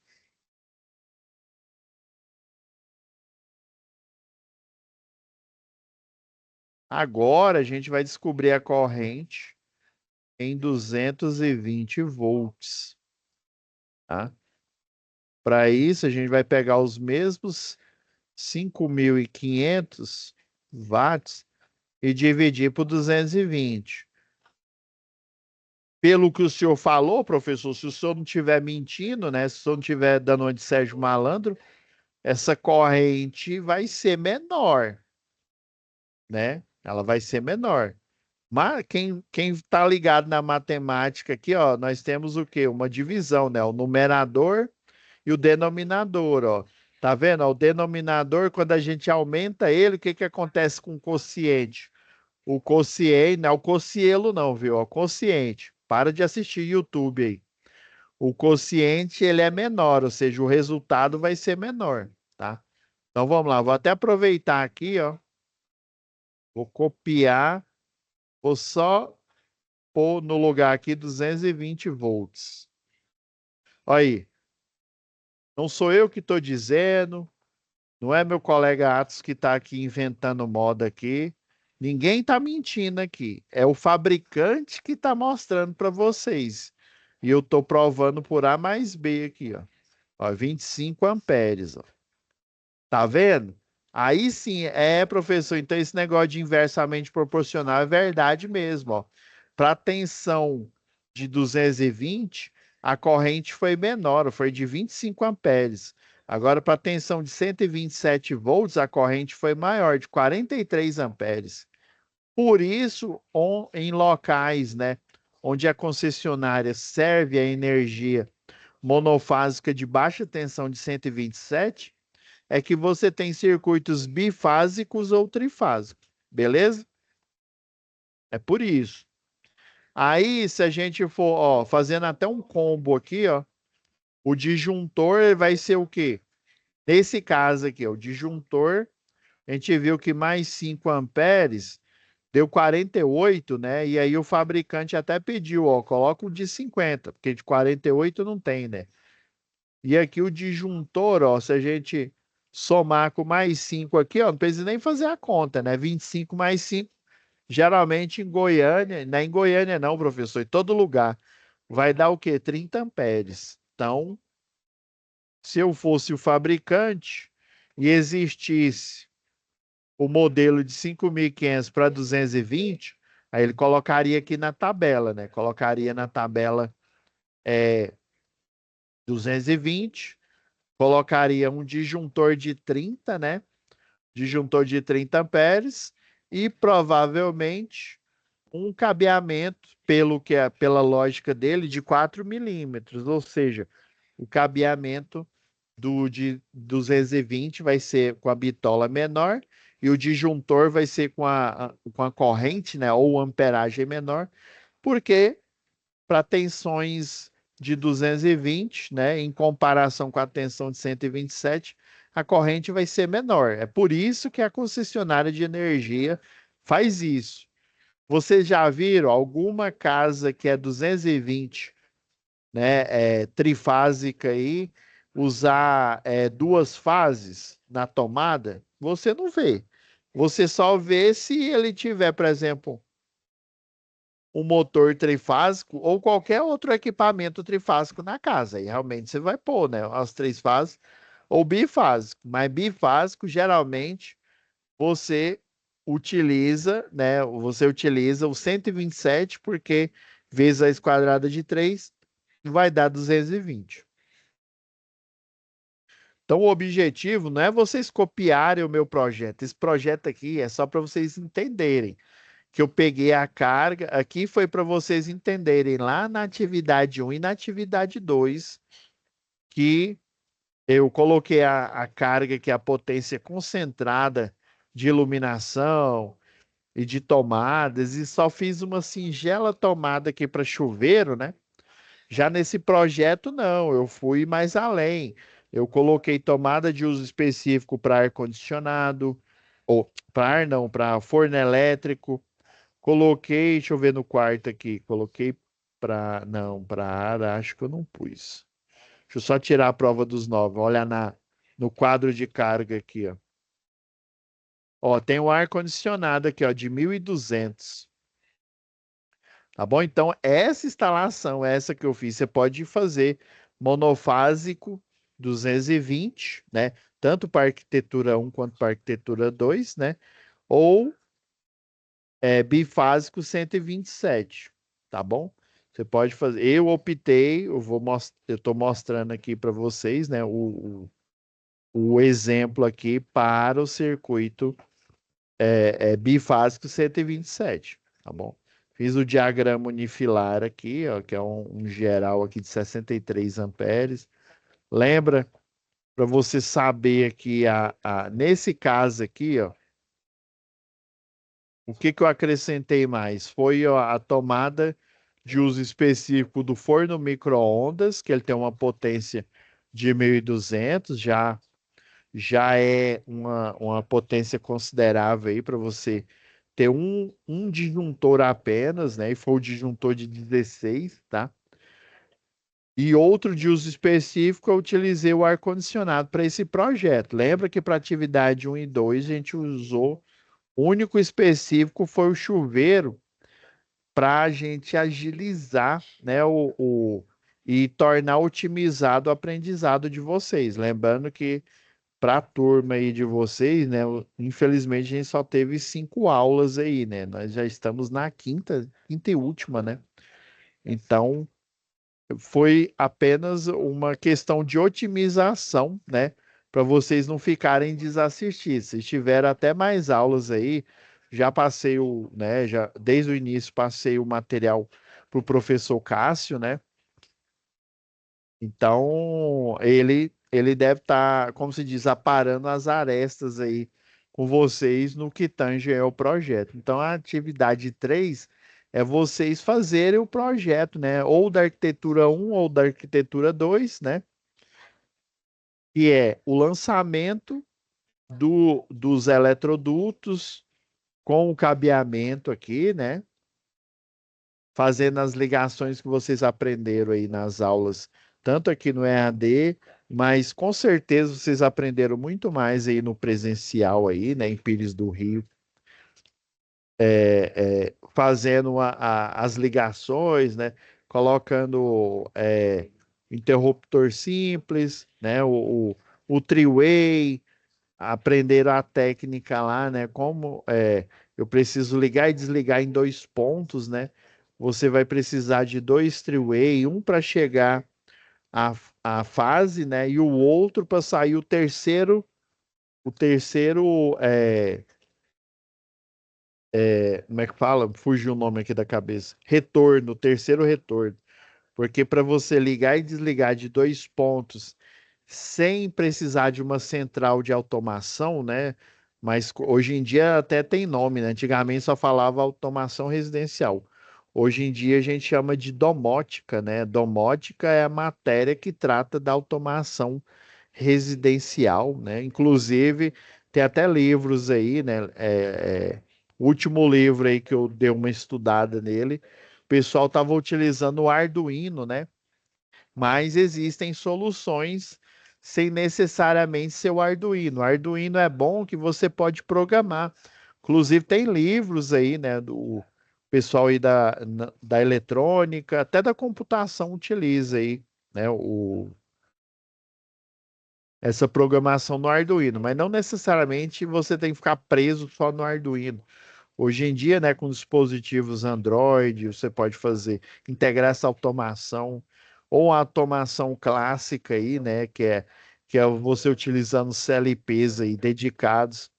Agora a gente vai descobrir a corrente em 220 volts, tá? Para isso, a gente vai pegar os mesmos 5.500 watts e dividir por 220. Pelo que o senhor falou, professor, se o senhor não estiver mentindo, né? Se o senhor não estiver dando uma de Sérgio Malandro, essa corrente vai ser menor, né? Ela vai ser menor. Mas quem está ligado na matemática aqui, ó, nós temos o quê? Uma divisão, né? O numerador e o denominador, ó. Tá vendo? Ó, o denominador, quando a gente aumenta ele, o que que acontece com o quociente? O quociente, não é o quocielo não, viu? O quociente. Para de assistir YouTube aí. O quociente, ele é menor, ou seja, o resultado vai ser menor, tá? Então vamos lá, vou até aproveitar aqui, ó. Vou copiar, vou só pôr no lugar aqui 220 volts. Olha aí, não sou eu que estou dizendo, não é meu colega Atos que está aqui inventando moda aqui. Ninguém está mentindo aqui. É o fabricante que está mostrando para vocês. E eu estou provando por A mais B aqui, ó. Ó, 25 amperes, ó. Tá vendo? Aí sim, professor. Então esse negócio de inversamente proporcional é verdade mesmo, ó. Para tensão de 220, a corrente foi menor, foi de 25 amperes. Agora, para tensão de 127 volts, a corrente foi maior, de 43 amperes. Por isso, em locais, né, onde a concessionária serve a energia monofásica de baixa tensão de 127, é que você tem circuitos bifásicos ou trifásicos, beleza? É por isso. Aí, se a gente for, ó, fazendo até um combo aqui, ó, o disjuntor vai ser o quê? Nesse caso aqui, ó, o disjuntor, a gente viu que mais 5 amperes deu 48, né? E aí o fabricante até pediu, ó, coloca o de 50, porque de 48 não tem, né? E aqui o disjuntor, ó, se a gente somar com mais 5 aqui, ó, não precisa nem fazer a conta, né? 25 mais 5, geralmente em Goiânia, não é em Goiânia não, professor, em todo lugar, vai dar o quê? 30 amperes. Então, se eu fosse o fabricante e existisse o modelo de 5.500 para 220, aí ele colocaria aqui na tabela, né? Colocaria na tabela 220, colocaria um disjuntor de 30, né? Disjuntor de 30 amperes e provavelmente um cabeamento, pela lógica dele, de 4 milímetros, ou seja, o cabeamento do de 220 vai ser com a bitola menor e o disjuntor vai ser com a corrente, né, ou amperagem menor, porque para tensões de 220, né, em comparação com a tensão de 127, a corrente vai ser menor. É por isso que a concessionária de energia faz isso. Vocês já viram alguma casa que é 220, né, trifásica aí, usar duas fases na tomada? Você não vê. Você só vê se ele tiver, por exemplo, um motor trifásico ou qualquer outro equipamento trifásico na casa. E realmente você vai pôr, né, as três fases ou bifásico. Mas bifásico, geralmente, você você utiliza o 127 porque vezes a raiz quadrada de 3 vai dar 220. Então, o objetivo não é vocês copiarem o meu projeto. Esse projeto aqui é só para vocês entenderem que eu peguei a carga. Aqui foi para vocês entenderem lá na atividade um e na atividade 2 que eu coloquei a carga, que é a potência concentrada de iluminação e de tomadas, e só fiz uma singela tomada aqui para chuveiro, né? Já nesse projeto, não, eu fui mais além. Eu coloquei tomada de uso específico para ar-condicionado, ou para ar não, para forno elétrico. Coloquei, deixa eu ver no quarto aqui, coloquei para, não, para ar, acho que eu não pus. Deixa eu só tirar a prova dos 9. Olha no quadro de carga aqui, ó. Ó, tem o ar-condicionado aqui, ó, de 1.200. Tá bom? Então, essa instalação, essa que eu fiz, você pode fazer monofásico 220, né? Tanto para arquitetura um quanto para arquitetura 2, né? Ou bifásico 127, tá bom? Você pode fazer. Eu optei, eu estou mostrando aqui para vocês, né? O exemplo aqui para o circuito bifásico 127, tá bom? Fiz o diagrama unifilar aqui, ó, que é um geral aqui de 63 amperes. Lembra, para você saber aqui, nesse caso aqui, ó, o que que eu acrescentei mais? Foi ó, a tomada de uso específico do forno micro-ondas, que ele tem uma potência de 1.200, já é uma potência considerável aí para você ter um disjuntor apenas, né? E foi o disjuntor de 16, tá? E outro de uso específico, eu utilizei o ar-condicionado para esse projeto. Lembra que para atividade um e 2 a gente usou, o único específico foi o chuveiro para a gente agilizar, né, e tornar otimizado o aprendizado de vocês. Lembrando que para a turma aí de vocês, né? Infelizmente a gente só teve 5 aulas aí, né? Nós já estamos na quinta e última, né? Então foi apenas uma questão de otimização, né? Para vocês não ficarem desassistidos. Se tiver até mais aulas aí, já passei né? Já desde o início passei o material para o professor Cássio, né? Então, ele deve estar, como se diz, aparando as arestas aí com vocês no que tange ao projeto. Então, a atividade 3 é vocês fazerem o projeto, né? Ou da arquitetura um ou da arquitetura 2, né? Que é o lançamento dos eletrodutos com o cabeamento aqui, né? Fazendo as ligações que vocês aprenderam aí nas aulas, tanto aqui no EAD, mas com certeza vocês aprenderam muito mais aí no presencial aí, né, em Pires do Rio, fazendo as ligações, né, colocando interruptor simples, né, o three-way, aprenderam a técnica lá, né? Como eu preciso ligar e desligar em 2 pontos, né? Você vai precisar de 2 three-way, um para chegar à fase, né? E o outro para sair o terceiro, como é que fala? Fugiu o nome aqui da cabeça. Retorno, o terceiro retorno. Porque para você ligar e desligar de 2 pontos sem precisar de uma central de automação, né? Mas hoje em dia até tem nome, né? Antigamente só falava automação residencial. Hoje em dia a gente chama de domótica, né? Domótica é a matéria que trata da automação residencial, né? Inclusive, tem até livros aí, né? O último livro aí que eu dei uma estudada nele, o pessoal estava utilizando o Arduino, né? Mas existem soluções sem necessariamente ser o Arduino. O Arduino é bom que você pode programar. Inclusive, tem livros aí, né, do pessoal aí da eletrônica, até da computação utiliza aí, né, essa programação no Arduino, mas não necessariamente você tem que ficar preso só no Arduino. Hoje em dia, né, com dispositivos Android, você pode fazer, integrar essa automação, ou a automação clássica aí, né, que é você utilizando CLPs aí dedicados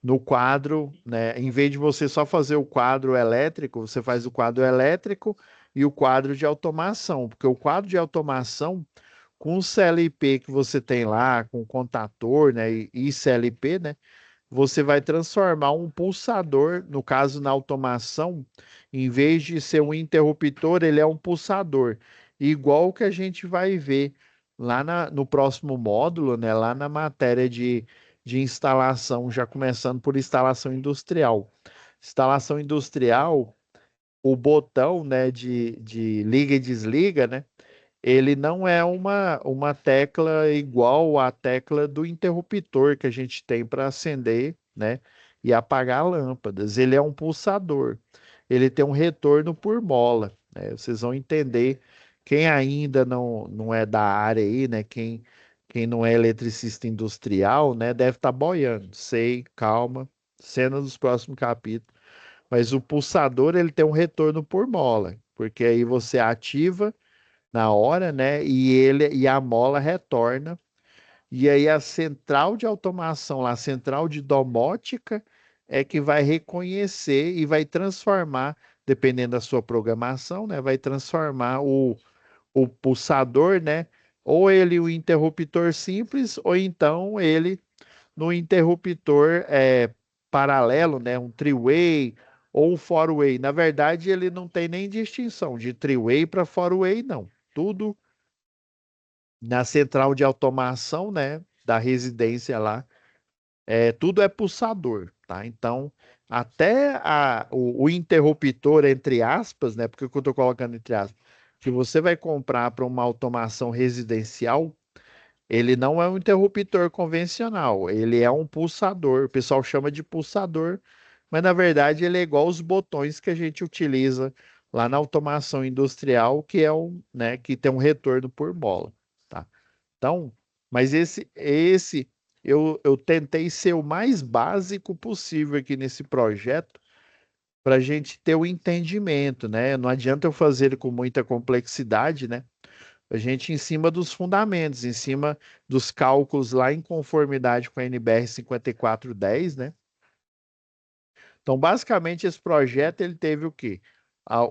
no quadro, né, em vez de você só fazer o quadro elétrico, você faz o quadro elétrico e o quadro de automação, porque o quadro de automação, com o CLP que você tem lá, com o contator, né, e CLP, né, você vai transformar um pulsador, no caso na automação, em vez de ser um interruptor, ele é um pulsador, igual que a gente vai ver no próximo módulo, né, lá na matéria de instalação, já começando por instalação industrial. Instalação industrial, o botão, né, de liga e desliga, né, ele não é uma tecla igual à tecla do interruptor que a gente tem para acender, né, e apagar lâmpadas. Ele é um pulsador. Ele tem um retorno por mola, né? Vocês vão entender. Quem ainda não é da área aí, né? Quem não é eletricista industrial, né? Deve estar boiando. Sei, calma. Cena dos próximos capítulos. Mas o pulsador, ele tem um retorno por mola, porque aí você ativa na hora, né? E a mola retorna. E aí a central de automação, lá, a central de domótica, é que vai reconhecer e vai transformar, dependendo da sua programação, né? Vai transformar o pulsador, né? Ou ele o interruptor simples, ou então ele no interruptor paralelo, né? Um three-way ou um four-way. Na verdade, ele não tem nem distinção de three-way para four-way, não. Tudo na central de automação, né, da residência lá, tudo é pulsador, tá? Então, até o interruptor, entre aspas, né, porque eu estou colocando entre aspas, que você vai comprar para uma automação residencial, ele não é um interruptor convencional, ele é um pulsador, o pessoal chama de pulsador, mas na verdade ele é igual os botões que a gente utiliza lá na automação industrial, que é né, que tem um retorno por mola, tá? Então, mas eu tentei ser o mais básico possível aqui nesse projeto para a gente ter o entendimento, né? Não adianta eu fazer ele com muita complexidade, né? A gente em cima dos fundamentos, em cima dos cálculos lá em conformidade com a NBR 5410, né? Então, basicamente, esse projeto ele teve o quê?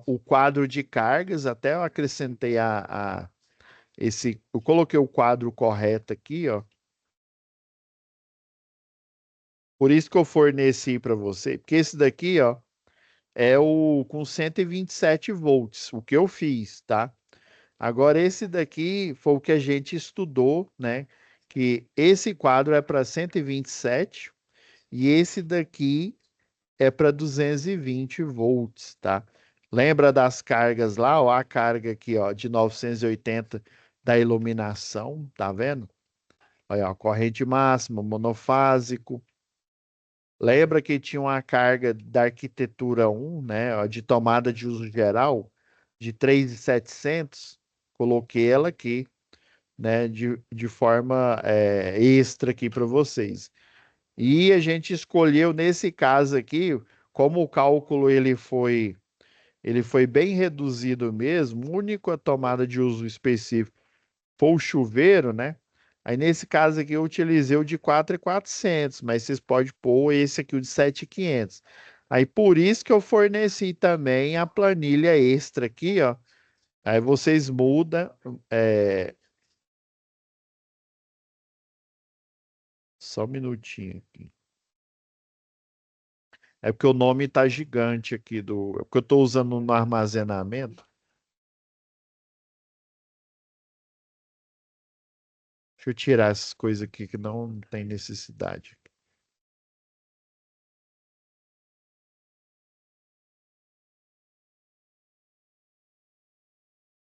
O quadro de cargas, até eu acrescentei eu coloquei o quadro correto aqui, ó. Por isso que eu forneci para você, porque esse daqui, ó, é o com 127 volts, o que eu fiz, tá? Agora esse daqui foi o que a gente estudou, né? Que esse quadro é para 127 e esse daqui é para 220 volts, tá? Lembra das cargas lá, ó, a carga aqui, ó, de 980 da iluminação, tá vendo? Olha, ó, corrente máxima, monofásico. Lembra que tinha uma carga da arquitetura 1, né, ó, de tomada de uso geral, de 3.700? Coloquei ela aqui, né, de forma extra aqui para vocês. E a gente escolheu nesse caso aqui, como o cálculo ele foi bem reduzido mesmo, única tomada de uso específico for o chuveiro, né? Aí nesse caso aqui eu utilizei o de 4.400, mas vocês podem pôr esse aqui, o de 7.500. Aí por isso que eu forneci também a planilha extra aqui, ó. Aí vocês mudam, é, só um minutinho aqui. É porque o nome tá gigante aqui é porque eu tô usando no armazenamento. Deixa eu tirar essas coisas aqui que não tem necessidade.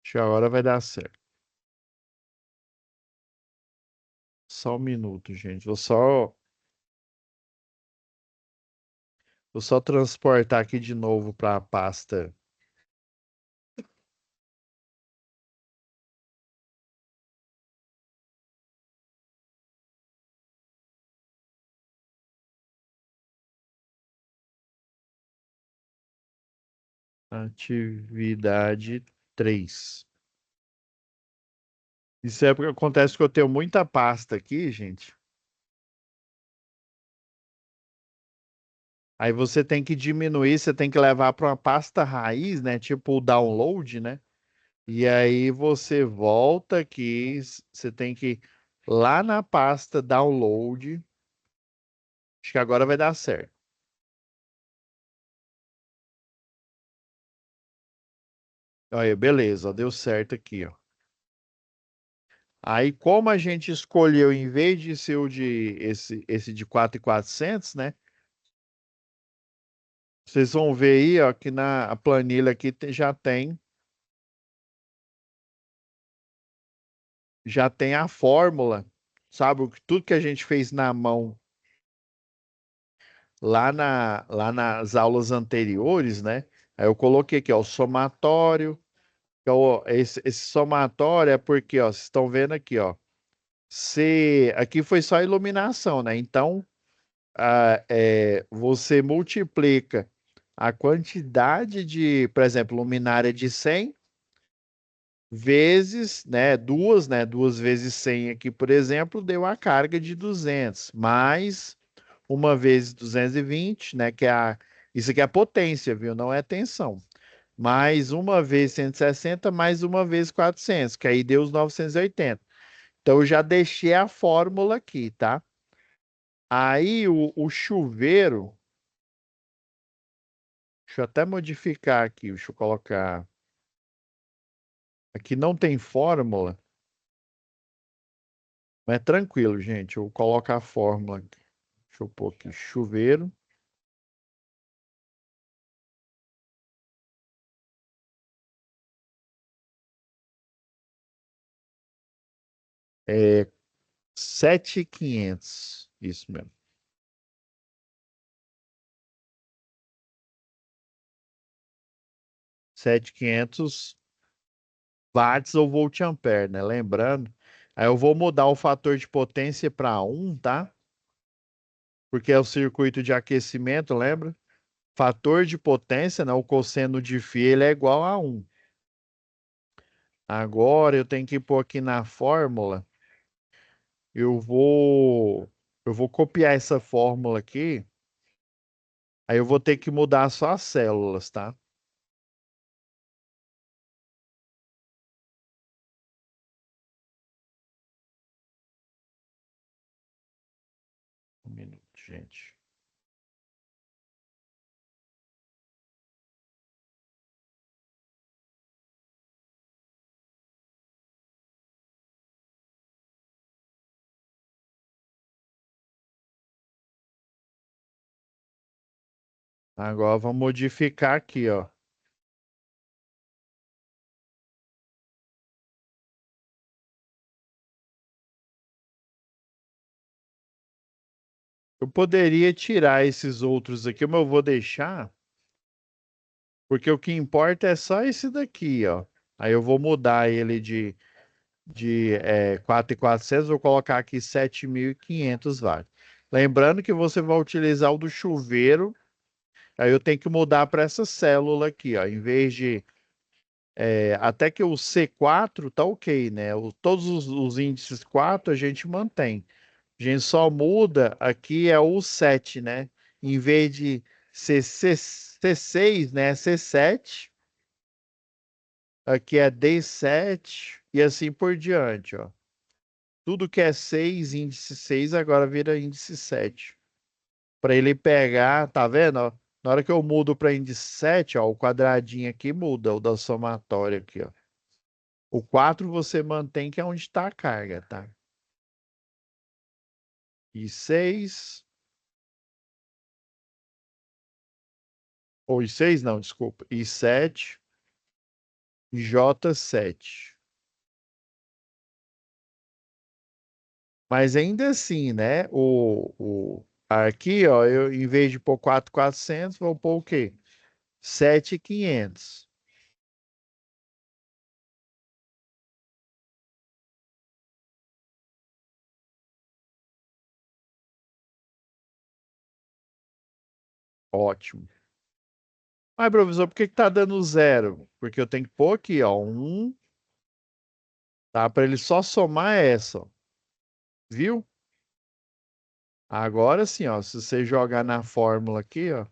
Acho que agora vai dar certo. Só um minuto, gente. Vou só transportar aqui de novo para a pasta. Atividade 3. Isso é porque acontece que eu tenho muita pasta aqui, gente. Aí você tem que diminuir, você tem que levar para uma pasta raiz, né? Tipo o download, né? E aí você volta aqui, você tem que ir lá na pasta download. Acho que agora vai dar certo. Olha, beleza, ó, deu certo aqui, ó. Aí, como a gente escolheu, em vez de ser o de esse de 4.400, né? Vocês vão ver aí, ó, que na a planilha aqui já tem a fórmula, sabe? Tudo que a gente fez na mão lá nas aulas anteriores, né? Aí eu coloquei aqui, ó, o somatório. Que é esse somatório é porque, ó, vocês estão vendo aqui, ó. Aqui foi só iluminação, né? Então, você multiplica a quantidade de, por exemplo, luminária de 100 vezes, né? Duas vezes 100 aqui, por exemplo, deu a carga de 200, mais uma vezes 220, né? Isso aqui é a potência, viu? Não é tensão. Mais uma vez 160, mais uma vez 400, que aí deu os 980. Então, eu já deixei a fórmula aqui, tá? Aí, o chuveiro, deixa eu até modificar aqui, deixa eu colocar. Aqui não tem fórmula, mas é tranquilo, gente. Eu coloco a fórmula aqui. Deixa eu pôr aqui, chuveiro. É 7.500. Isso mesmo. 7.500 watts ou volt-ampere, né? Lembrando. Aí eu vou mudar o fator de potência para 1, tá? Porque é o circuito de aquecimento, lembra? Fator de potência, né? O cosseno de φ, ele é igual a 1. Agora eu tenho que pôr aqui na fórmula. Eu vou, eu vou copiar essa fórmula aqui. Aí eu vou ter que mudar só as células, tá? Um minuto, gente. Agora vamos modificar aqui, ó. Eu poderia tirar esses outros aqui, mas eu vou deixar, porque o que importa é só esse daqui, ó. Aí eu vou mudar ele de 4.400, vou colocar aqui 7.500 watts. Lembrando que você vai utilizar o do chuveiro, aí eu tenho que mudar para essa célula aqui, ó, em vez de até que o C4 tá ok, né? Todos os índices 4 a gente mantém. A gente só muda aqui é o 7, né? Em vez de ser C6, né? C7, aqui é D7 e assim por diante, ó. Tudo que é 6, índice 6, agora vira índice 7. Para ele pegar, tá vendo? Ó? Na hora que eu mudo para índice 7, ó, o quadradinho aqui muda, o da somatória aqui, ó. O 4 você mantém, que é onde está a carga, tá? E 6, ou e 6 não, desculpa. E 7, J7. Mas ainda assim, né? Aqui, ó, eu em vez de pôr 4.400, vou pôr o quê? 7.500. Ótimo. Mas, professor, por que que tá dando zero? Porque eu tenho que pôr aqui, ó, um, tá? Para ele só somar essa, ó, viu? Agora sim, ó, se você jogar na fórmula aqui, ó,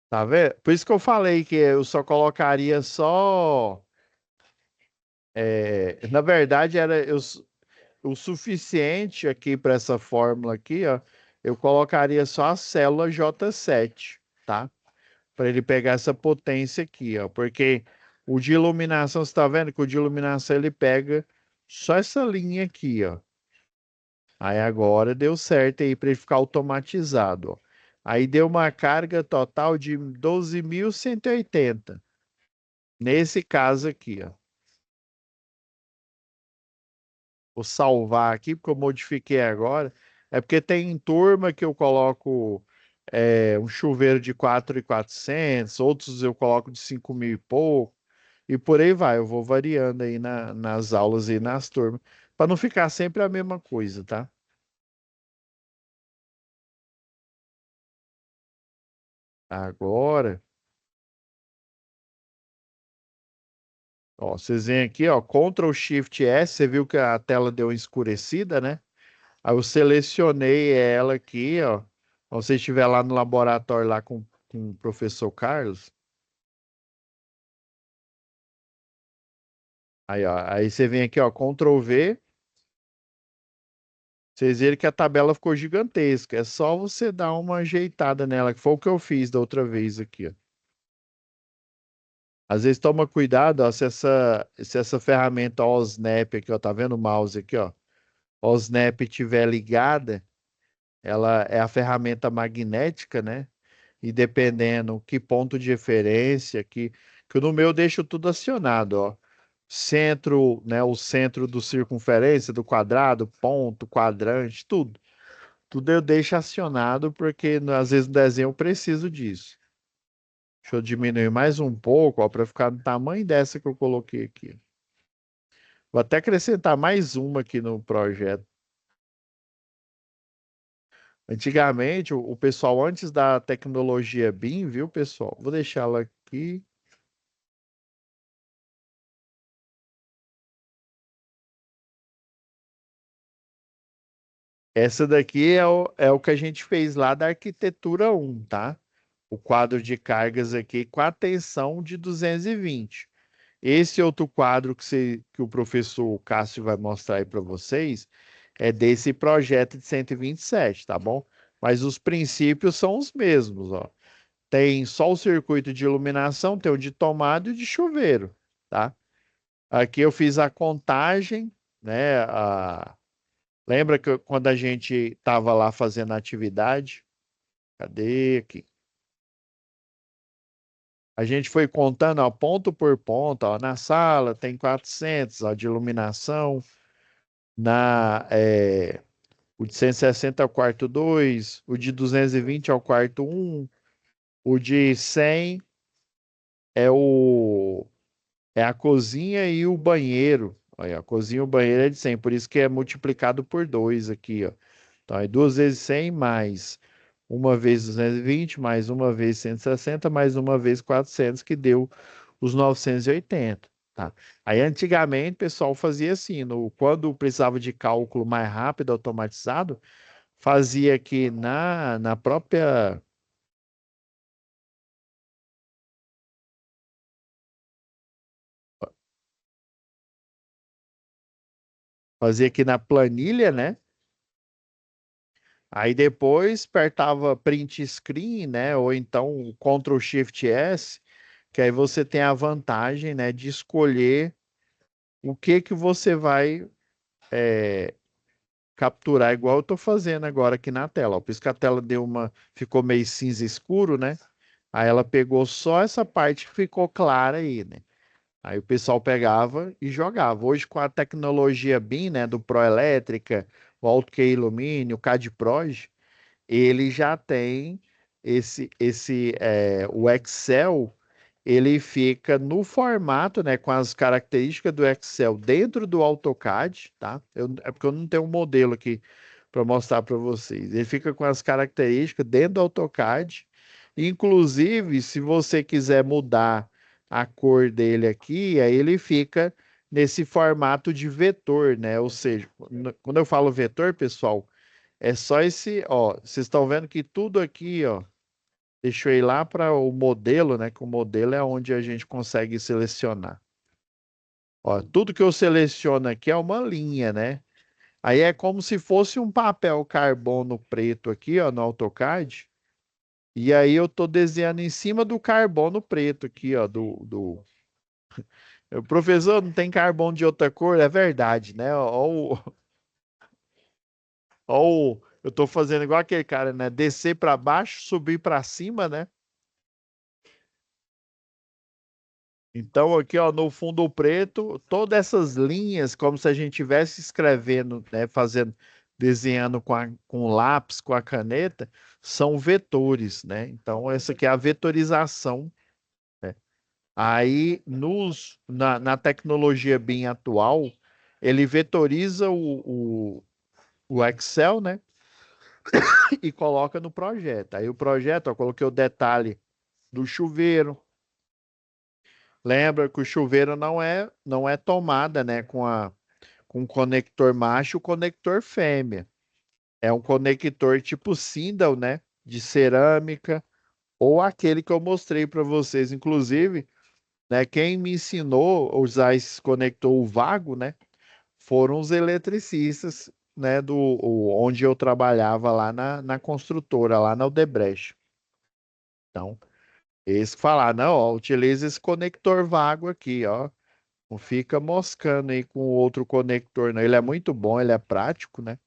tá vendo? Por isso que eu falei que eu só colocaria só, na verdade era o suficiente aqui para essa fórmula aqui, ó, eu colocaria só a célula J7, tá? Para ele pegar essa potência aqui, ó, porque o de iluminação, você está vendo que o de iluminação ele pega só essa linha aqui, ó. Aí agora deu certo aí para ele ficar automatizado, ó. Aí deu uma carga total de 12.180. Nesse caso aqui, ó. Vou salvar aqui porque eu modifiquei agora. É porque tem turma que eu coloco um chuveiro de 4.400, outros eu coloco de 5.000 e pouco. E por aí vai, eu vou variando aí nas aulas e nas turmas, para não ficar sempre a mesma coisa, tá? Agora, ó, vocês vêm aqui, ó, Ctrl Shift S, você viu que a tela deu uma escurecida, né? Aí eu selecionei ela aqui, ó. Quando você estiver lá no laboratório lá com o professor Carlos, aí, ó, aí você vem aqui, ó, Ctrl V, vocês viram que a tabela ficou gigantesca. É só você dar uma ajeitada nela, que foi o que eu fiz da outra vez aqui, ó. Às vezes toma cuidado, ó, se essa ferramenta OSNAP aqui, ó, tá vendo o mouse aqui, ó? OSNAP estiver ligada, ela é a ferramenta magnética, né? E dependendo que ponto de referência, que no meu eu deixo tudo acionado, ó. Centro, né? O centro do circunferência, do quadrado, ponto, quadrante, tudo. Tudo eu deixo acionado porque às vezes no desenho eu preciso disso. Deixa eu diminuir mais um pouco, ó, para ficar no tamanho dessa que eu coloquei aqui. Vou até acrescentar mais uma aqui no projeto. Antigamente, o pessoal, antes da tecnologia BIM, viu, pessoal? Vou deixar ela aqui. Essa daqui é o que a gente fez lá da arquitetura 1, tá? O quadro de cargas aqui com a tensão de 220. Esse outro quadro que o professor Cássio vai mostrar aí para vocês é desse projeto de 127, tá bom? Mas os princípios são os mesmos, ó. Tem só o circuito de iluminação, tem o de tomada e o de chuveiro, tá? Aqui eu fiz a contagem, né? Lembra que quando a gente estava lá fazendo a atividade? Cadê aqui? A gente foi contando, ó, ponto por ponto, ó, na sala tem 400, ó, de iluminação, o de 160 é o quarto 2, o de 220 é o quarto um, o de 100 é o é a cozinha e o banheiro. Olha, a cozinha e o banheiro é de 100, por isso que é multiplicado por 2 aqui, ó. Então, é 2 vezes 100 mais uma vez 220, mais uma vez 160, mais uma vez 400, que deu os 980, tá? Aí, antigamente, o pessoal fazia assim, quando precisava de cálculo mais rápido, automatizado, fazia aqui na própria, fazia aqui na planilha, né? Aí depois apertava print screen, né? Ou então Ctrl Shift S, que aí você tem a vantagem, né, de escolher o que você vai capturar, igual eu estou fazendo agora aqui na tela. Ó. Por isso que a tela ficou meio cinza escuro, né? Aí ela pegou só essa parte que ficou clara aí, né? Aí o pessoal pegava e jogava. Hoje, com a tecnologia BIM, né, do Proelétrica, o AutoCAD Illumin, o CAD-PROG, ele já tem o Excel, ele fica no formato, né, com as características do Excel dentro do AutoCAD, tá? É porque eu não tenho um modelo aqui para mostrar para vocês. Ele fica com as características dentro do AutoCAD Inclusive, se você quiser mudar a cor dele aqui, aí ele fica nesse formato de vetor, né? Ou seja, quando eu falo vetor, pessoal, é só esse, ó, vocês estão vendo que tudo aqui, ó, deixa eu ir lá para o modelo, né? Que o modelo é onde a gente consegue selecionar. Ó, tudo que eu seleciono aqui é uma linha, né? Aí é como se fosse um papel carbono preto aqui, ó, no AutoCAD. E aí eu tô desenhando em cima do carbono preto aqui, ó, Professor, não tem carbono de outra cor? É verdade, né? Eu tô fazendo igual aquele cara, né? Descer para baixo, subir para cima, né? Então aqui, ó, no fundo preto, todas essas linhas, como se a gente estivesse escrevendo, né? Fazendo, desenhando com lápis, com a caneta, são vetores, né? Então essa aqui é a vetorização. Aí, na tecnologia BIM atual, ele vetoriza o Excel, né? E coloca no projeto. Aí o projeto, eu coloquei o detalhe do chuveiro. Lembra que o chuveiro não é tomada, né? Com conector macho e conector fêmea. É um conector tipo Sindel, né? De cerâmica, ou aquele que eu mostrei para vocês, inclusive, né? Quem me ensinou a usar esse conector vago, né? Foram os eletricistas, né, onde eu trabalhava lá na construtora, lá na Odebrecht. Então, eles falaram, não, ó, utiliza esse conector vago aqui, ó. Não fica moscando aí com o outro conector, não. Ele é muito bom, ele é prático, né?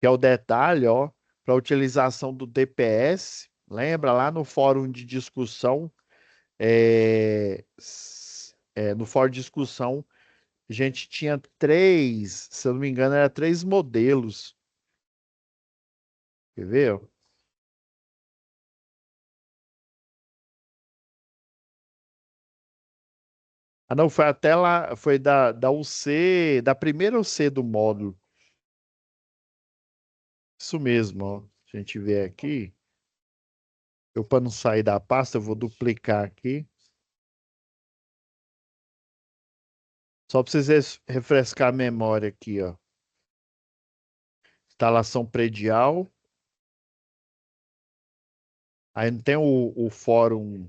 Que é o detalhe, ó, para utilização do DPS. Lembra lá no fórum de discussão, no fórum de discussão, a gente tinha três, se eu não me engano, era três modelos. Quer ver? Ah, não, foi até lá, foi da UC, da primeira UC do módulo. Isso mesmo, ó. Se a gente ver aqui, eu para não sair da pasta, eu vou duplicar aqui. Só para vocês refrescar a memória aqui, ó. Instalação predial. Aí não tem o fórum.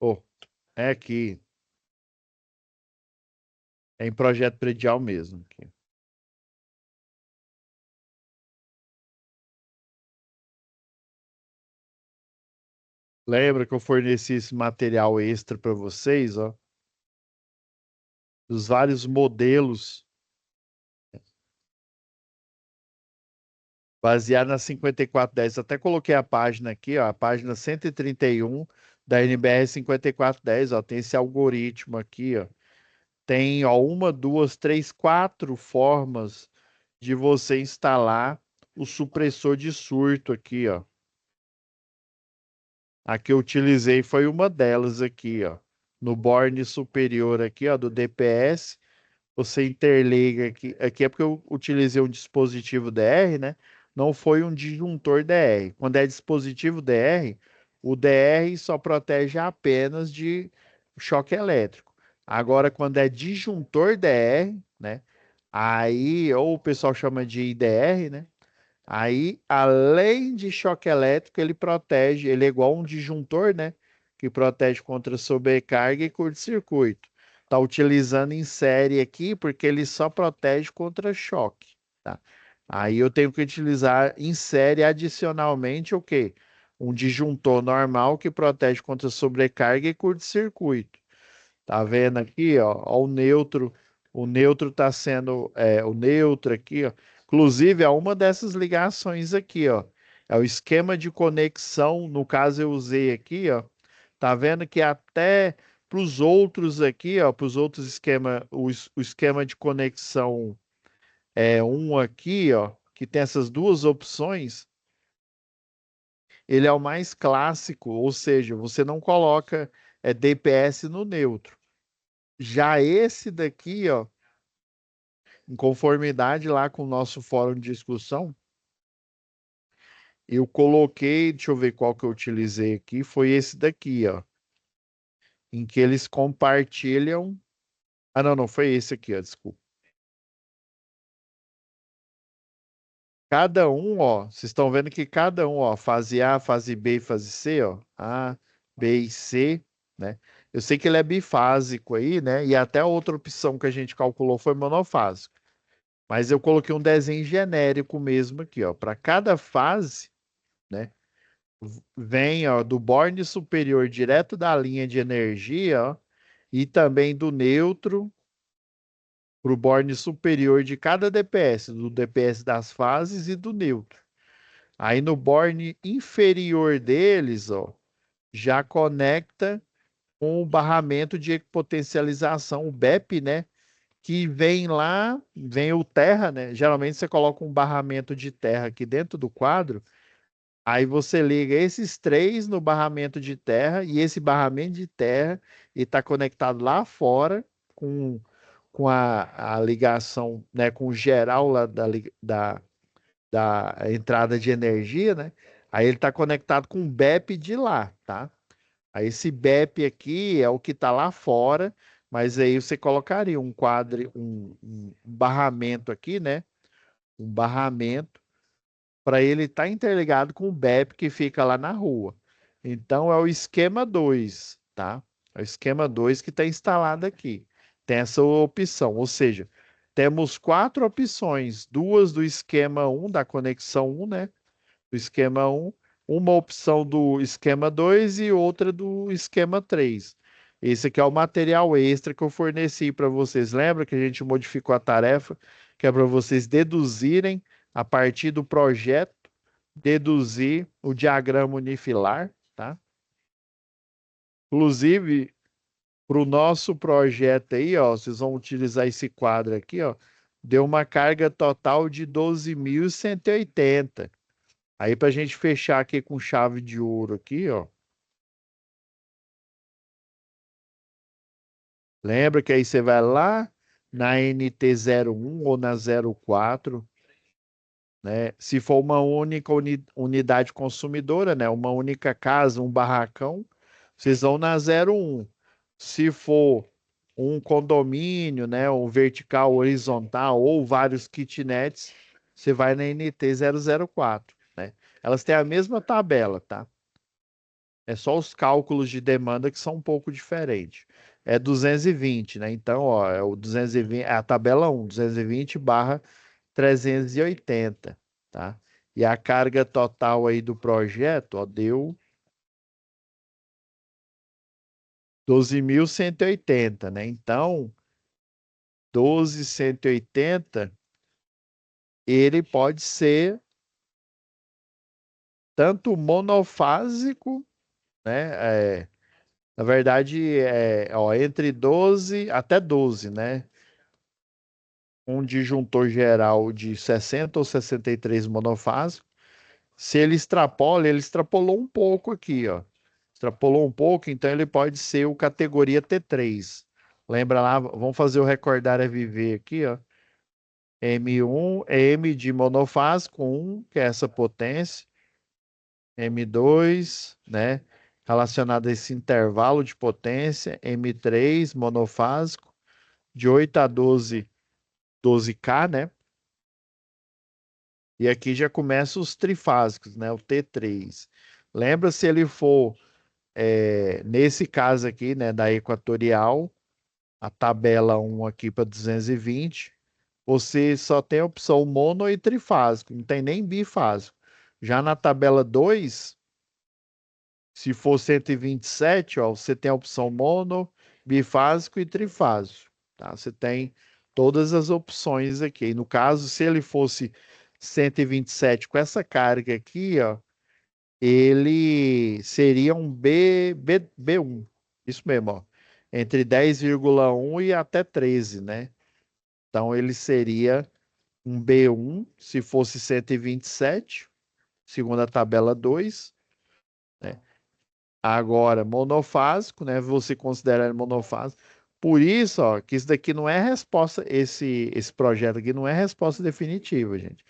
Oh, é aqui. É em projeto predial mesmo. Aqui. Lembra que eu forneci esse material extra para vocês, ó? Dos vários modelos baseado na 5410. Até coloquei a página aqui, ó, a página 131 da NBR 5410, ó, tem esse algoritmo aqui, ó. Tem, ó, uma, duas, três, quatro formas de você instalar o supressor de surto aqui, ó. A que eu utilizei foi uma delas aqui, ó. No borne superior aqui, ó, do DPS, você interliga aqui. Aqui é porque eu utilizei um dispositivo DR, né? Não foi um disjuntor DR. Quando é dispositivo DR, o DR só protege apenas de choque elétrico. Agora, quando é disjuntor DR, né? Aí, ou o pessoal chama de IDR, né? Aí, além de choque elétrico, ele protege, ele é igual um disjuntor, né? Que protege contra sobrecarga e curto-circuito. Está utilizando em série aqui porque ele só protege contra choque, tá? Aí eu tenho que utilizar em série adicionalmente o quê? Um disjuntor normal que protege contra sobrecarga e curto-circuito. Tá vendo aqui, ó, o neutro. O neutro está sendo, o neutro aqui, ó. Inclusive, é uma dessas ligações aqui, ó. É o esquema de conexão. No caso, eu usei aqui, ó. Tá vendo que até para os outros aqui, ó, para os outros esquemas, o esquema de conexão é um aqui, ó, que tem essas duas opções. Ele é o mais clássico, ou seja, você não coloca DPS no neutro. Já esse daqui, ó. em conformidade lá com o nosso fórum de discussão, eu coloquei, deixa eu ver qual que eu utilizei aqui, foi esse daqui, ó, em que eles compartilham. Ah, não, não foi esse aqui, ó, desculpa. Cada um, ó, vocês estão vendo que cada um, ó, fase A, fase B e fase C, ó, A, B e C, né? Eu sei que ele é bifásico aí, né? E até a outra opção que a gente calculou foi monofásico. Mas eu coloquei um desenho genérico mesmo aqui, ó. Para cada fase, né? Vem, ó, do borne superior direto da linha de energia, ó, e também do neutro para o borne superior de cada DPS, do DPS das fases e do neutro. Aí no borne inferior deles, ó, já conecta com o barramento de potencialização, o BEP, né? Que vem lá, vem o terra, né? Geralmente você coloca um barramento de terra aqui dentro do quadro, aí você liga esses três no barramento de terra e esse barramento de terra está conectado lá fora com, com a ligação, né? Com o geral lá da entrada de energia, né? Aí ele está conectado com o BEP de lá, tá? Aí esse BEP aqui é o que está lá fora, mas aí você colocaria um quadro, um barramento aqui, né? Um barramento para ele estar interligado com o BEP que fica lá na rua. Então é o esquema 2, tá? É o esquema 2 que está instalado aqui. Tem essa opção, ou seja, temos quatro opções, duas do esquema um da conexão um, né? Do esquema um, uma opção do esquema 2 e outra do esquema 3. Esse aqui é o material extra que eu forneci para vocês. Lembra que a gente modificou a tarefa, que é para vocês deduzirem a partir do projeto, deduzir o diagrama unifilar, tá? Inclusive, para o nosso projeto aí, ó, vocês vão utilizar esse quadro aqui, ó, deu uma carga total de 12.180. Aí, para a gente fechar aqui com chave de ouro aqui, ó. Lembra que aí você vai lá na NT01 ou na 04, né? Se for uma única unidade consumidora, né? Uma única casa, um barracão, vocês vão na 01. Se for um condomínio, né? Um vertical, horizontal ou vários kitnets, você vai na NT004, né? Elas têm a mesma tabela, tá? É só os cálculos de demanda que são um pouco diferentes. É 220, né? Então, ó, é o 220, é a tabela 1, 220 barra 380, tá? E a carga total aí do projeto, ó, deu 12.180, né? Então, 12.180, ele pode ser tanto monofásico, né? Na verdade, ó, entre 12 até 12, né? Um disjuntor geral de 60 ou 63 monofásico. Se ele extrapolou um pouco aqui, ó. Extrapolou um pouco, então ele pode ser o categoria T3. Lembra lá, vamos fazer o recordar é viver aqui, ó. M1 é M de monofásico 1, que é essa potência. M2, né? Relacionado a esse intervalo de potência. M3, monofásico, de 8 a 12, 12K, né? E aqui já começa os trifásicos, né? O T3. Lembra se ele for, nesse caso aqui, né, da equatorial, a tabela 1 aqui para 220, você só tem a opção mono e trifásico, não tem nem bifásico. Já na tabela 2, se for 127, ó, você tem a opção mono, bifásico e trifásico, tá? Você tem todas as opções aqui. No caso, se ele fosse 127 com essa carga aqui, ó, ele seria um B1. Isso mesmo, ó. Entre 10,1 e até 13, né? Então ele seria um B1 se fosse 127, segundo a tabela 2, né? Agora, monofásico, né? Você considera ele monofásico. Por isso, ó, que isso daqui não é resposta, esse projeto aqui não é resposta definitiva, gente.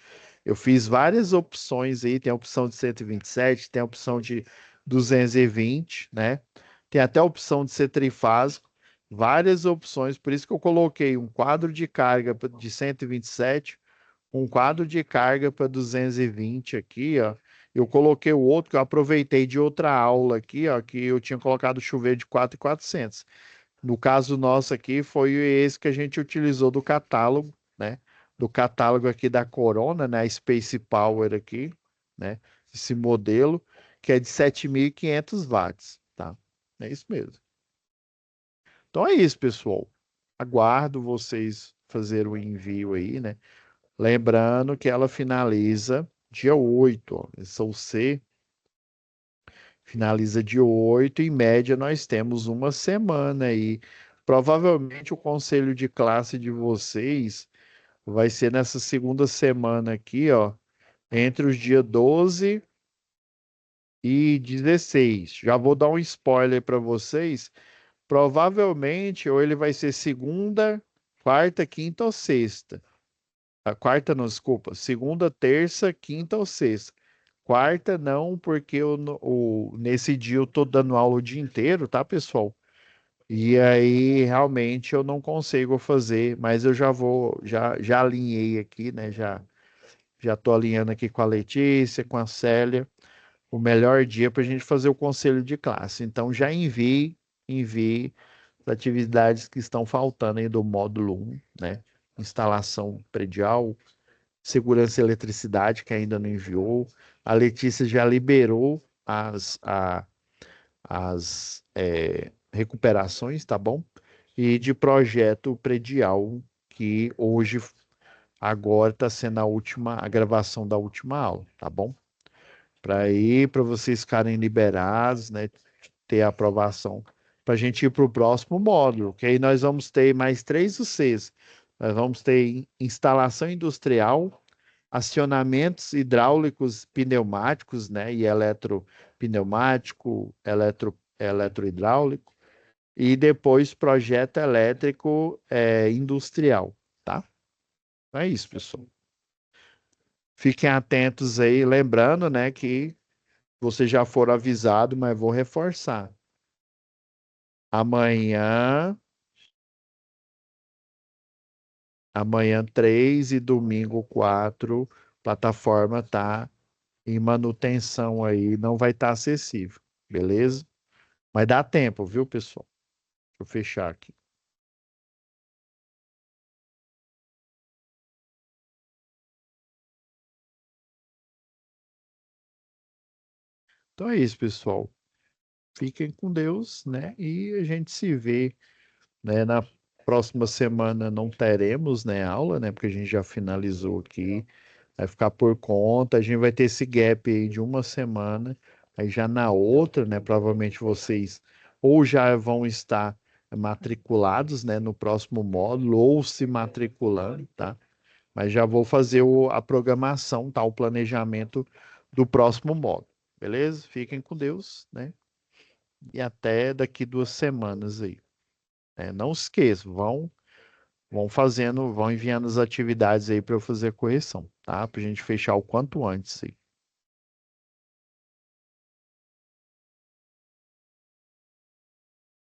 Eu fiz várias opções aí, tem a opção de 127, tem a opção de 220, né? Tem até a opção de ser trifásico, várias opções, por isso que eu coloquei um quadro de carga de 127, um quadro de carga para 220 aqui, ó. Eu coloquei o outro que eu aproveitei de outra aula aqui, ó, que eu tinha colocado chuveiro de 4.400. No caso nosso aqui, foi esse que a gente utilizou do catálogo, né? Do catálogo aqui da Corona, né? A Space Power aqui, né? Esse modelo, que é de 7.500 watts, tá? É isso mesmo. Então é isso, pessoal. Aguardo vocês fazer o envio aí, né? Lembrando que ela finaliza dia 8, ó. Esse é o C, finaliza dia 8. Em média, nós temos uma semana aí. Provavelmente o conselho de classe de vocês vai ser nessa segunda semana aqui, ó, entre os dias 12 e 16. Já vou dar um spoiler para vocês. Provavelmente, ou ele vai ser segunda, quarta, quinta ou sexta. A quarta não, desculpa. Segunda, terça, quinta ou sexta. Quarta não, porque nesse dia eu tô dando aula o dia inteiro, tá, pessoal? E aí realmente eu não consigo fazer, mas eu já alinhei aqui, né? Já tô alinhando aqui com a Letícia, com a Célia, o melhor dia para a gente fazer o conselho de classe. Então já envie as atividades que estão faltando aí do módulo 1, né? Instalação predial, segurança e eletricidade, que ainda não enviou. A Letícia já liberou as recuperações, tá bom? E de projeto predial, que hoje, agora, está sendo a gravação da última aula, tá bom? Para vocês ficarem liberados, né? Ter a aprovação, para a gente ir para o próximo módulo, que aí nós vamos ter mais três UCs. Nós vamos ter instalação industrial, acionamentos hidráulicos pneumáticos, né, e eletropneumático, eletrohidráulico, e depois projeto elétrico industrial, tá? Então é isso, pessoal. Fiquem atentos aí, lembrando, né, que vocês já foram avisados, mas vou reforçar. Amanhã, amanhã 3 e domingo 4, plataforma tá em manutenção aí, não vai estar acessível, beleza? Mas dá tempo, viu, pessoal? Deixa eu fechar aqui. Então é isso, pessoal. Fiquem com Deus, né? E a gente se vê, né? Na próxima semana não teremos, né, aula, né? Porque a gente já finalizou aqui. Vai ficar por conta. A gente vai ter esse gap aí de uma semana. Aí já na outra, né? Provavelmente vocês ou já vão estar matriculados, né, no próximo módulo, ou se matriculando, tá? Mas já vou fazer a programação, tá? O planejamento do próximo módulo. Beleza? Fiquem com Deus, né? E até daqui 2 semanas aí. Não esqueçam, vão fazendo, vão enviando as atividades aí para eu fazer a correção, tá? Para a gente fechar o quanto antes aí.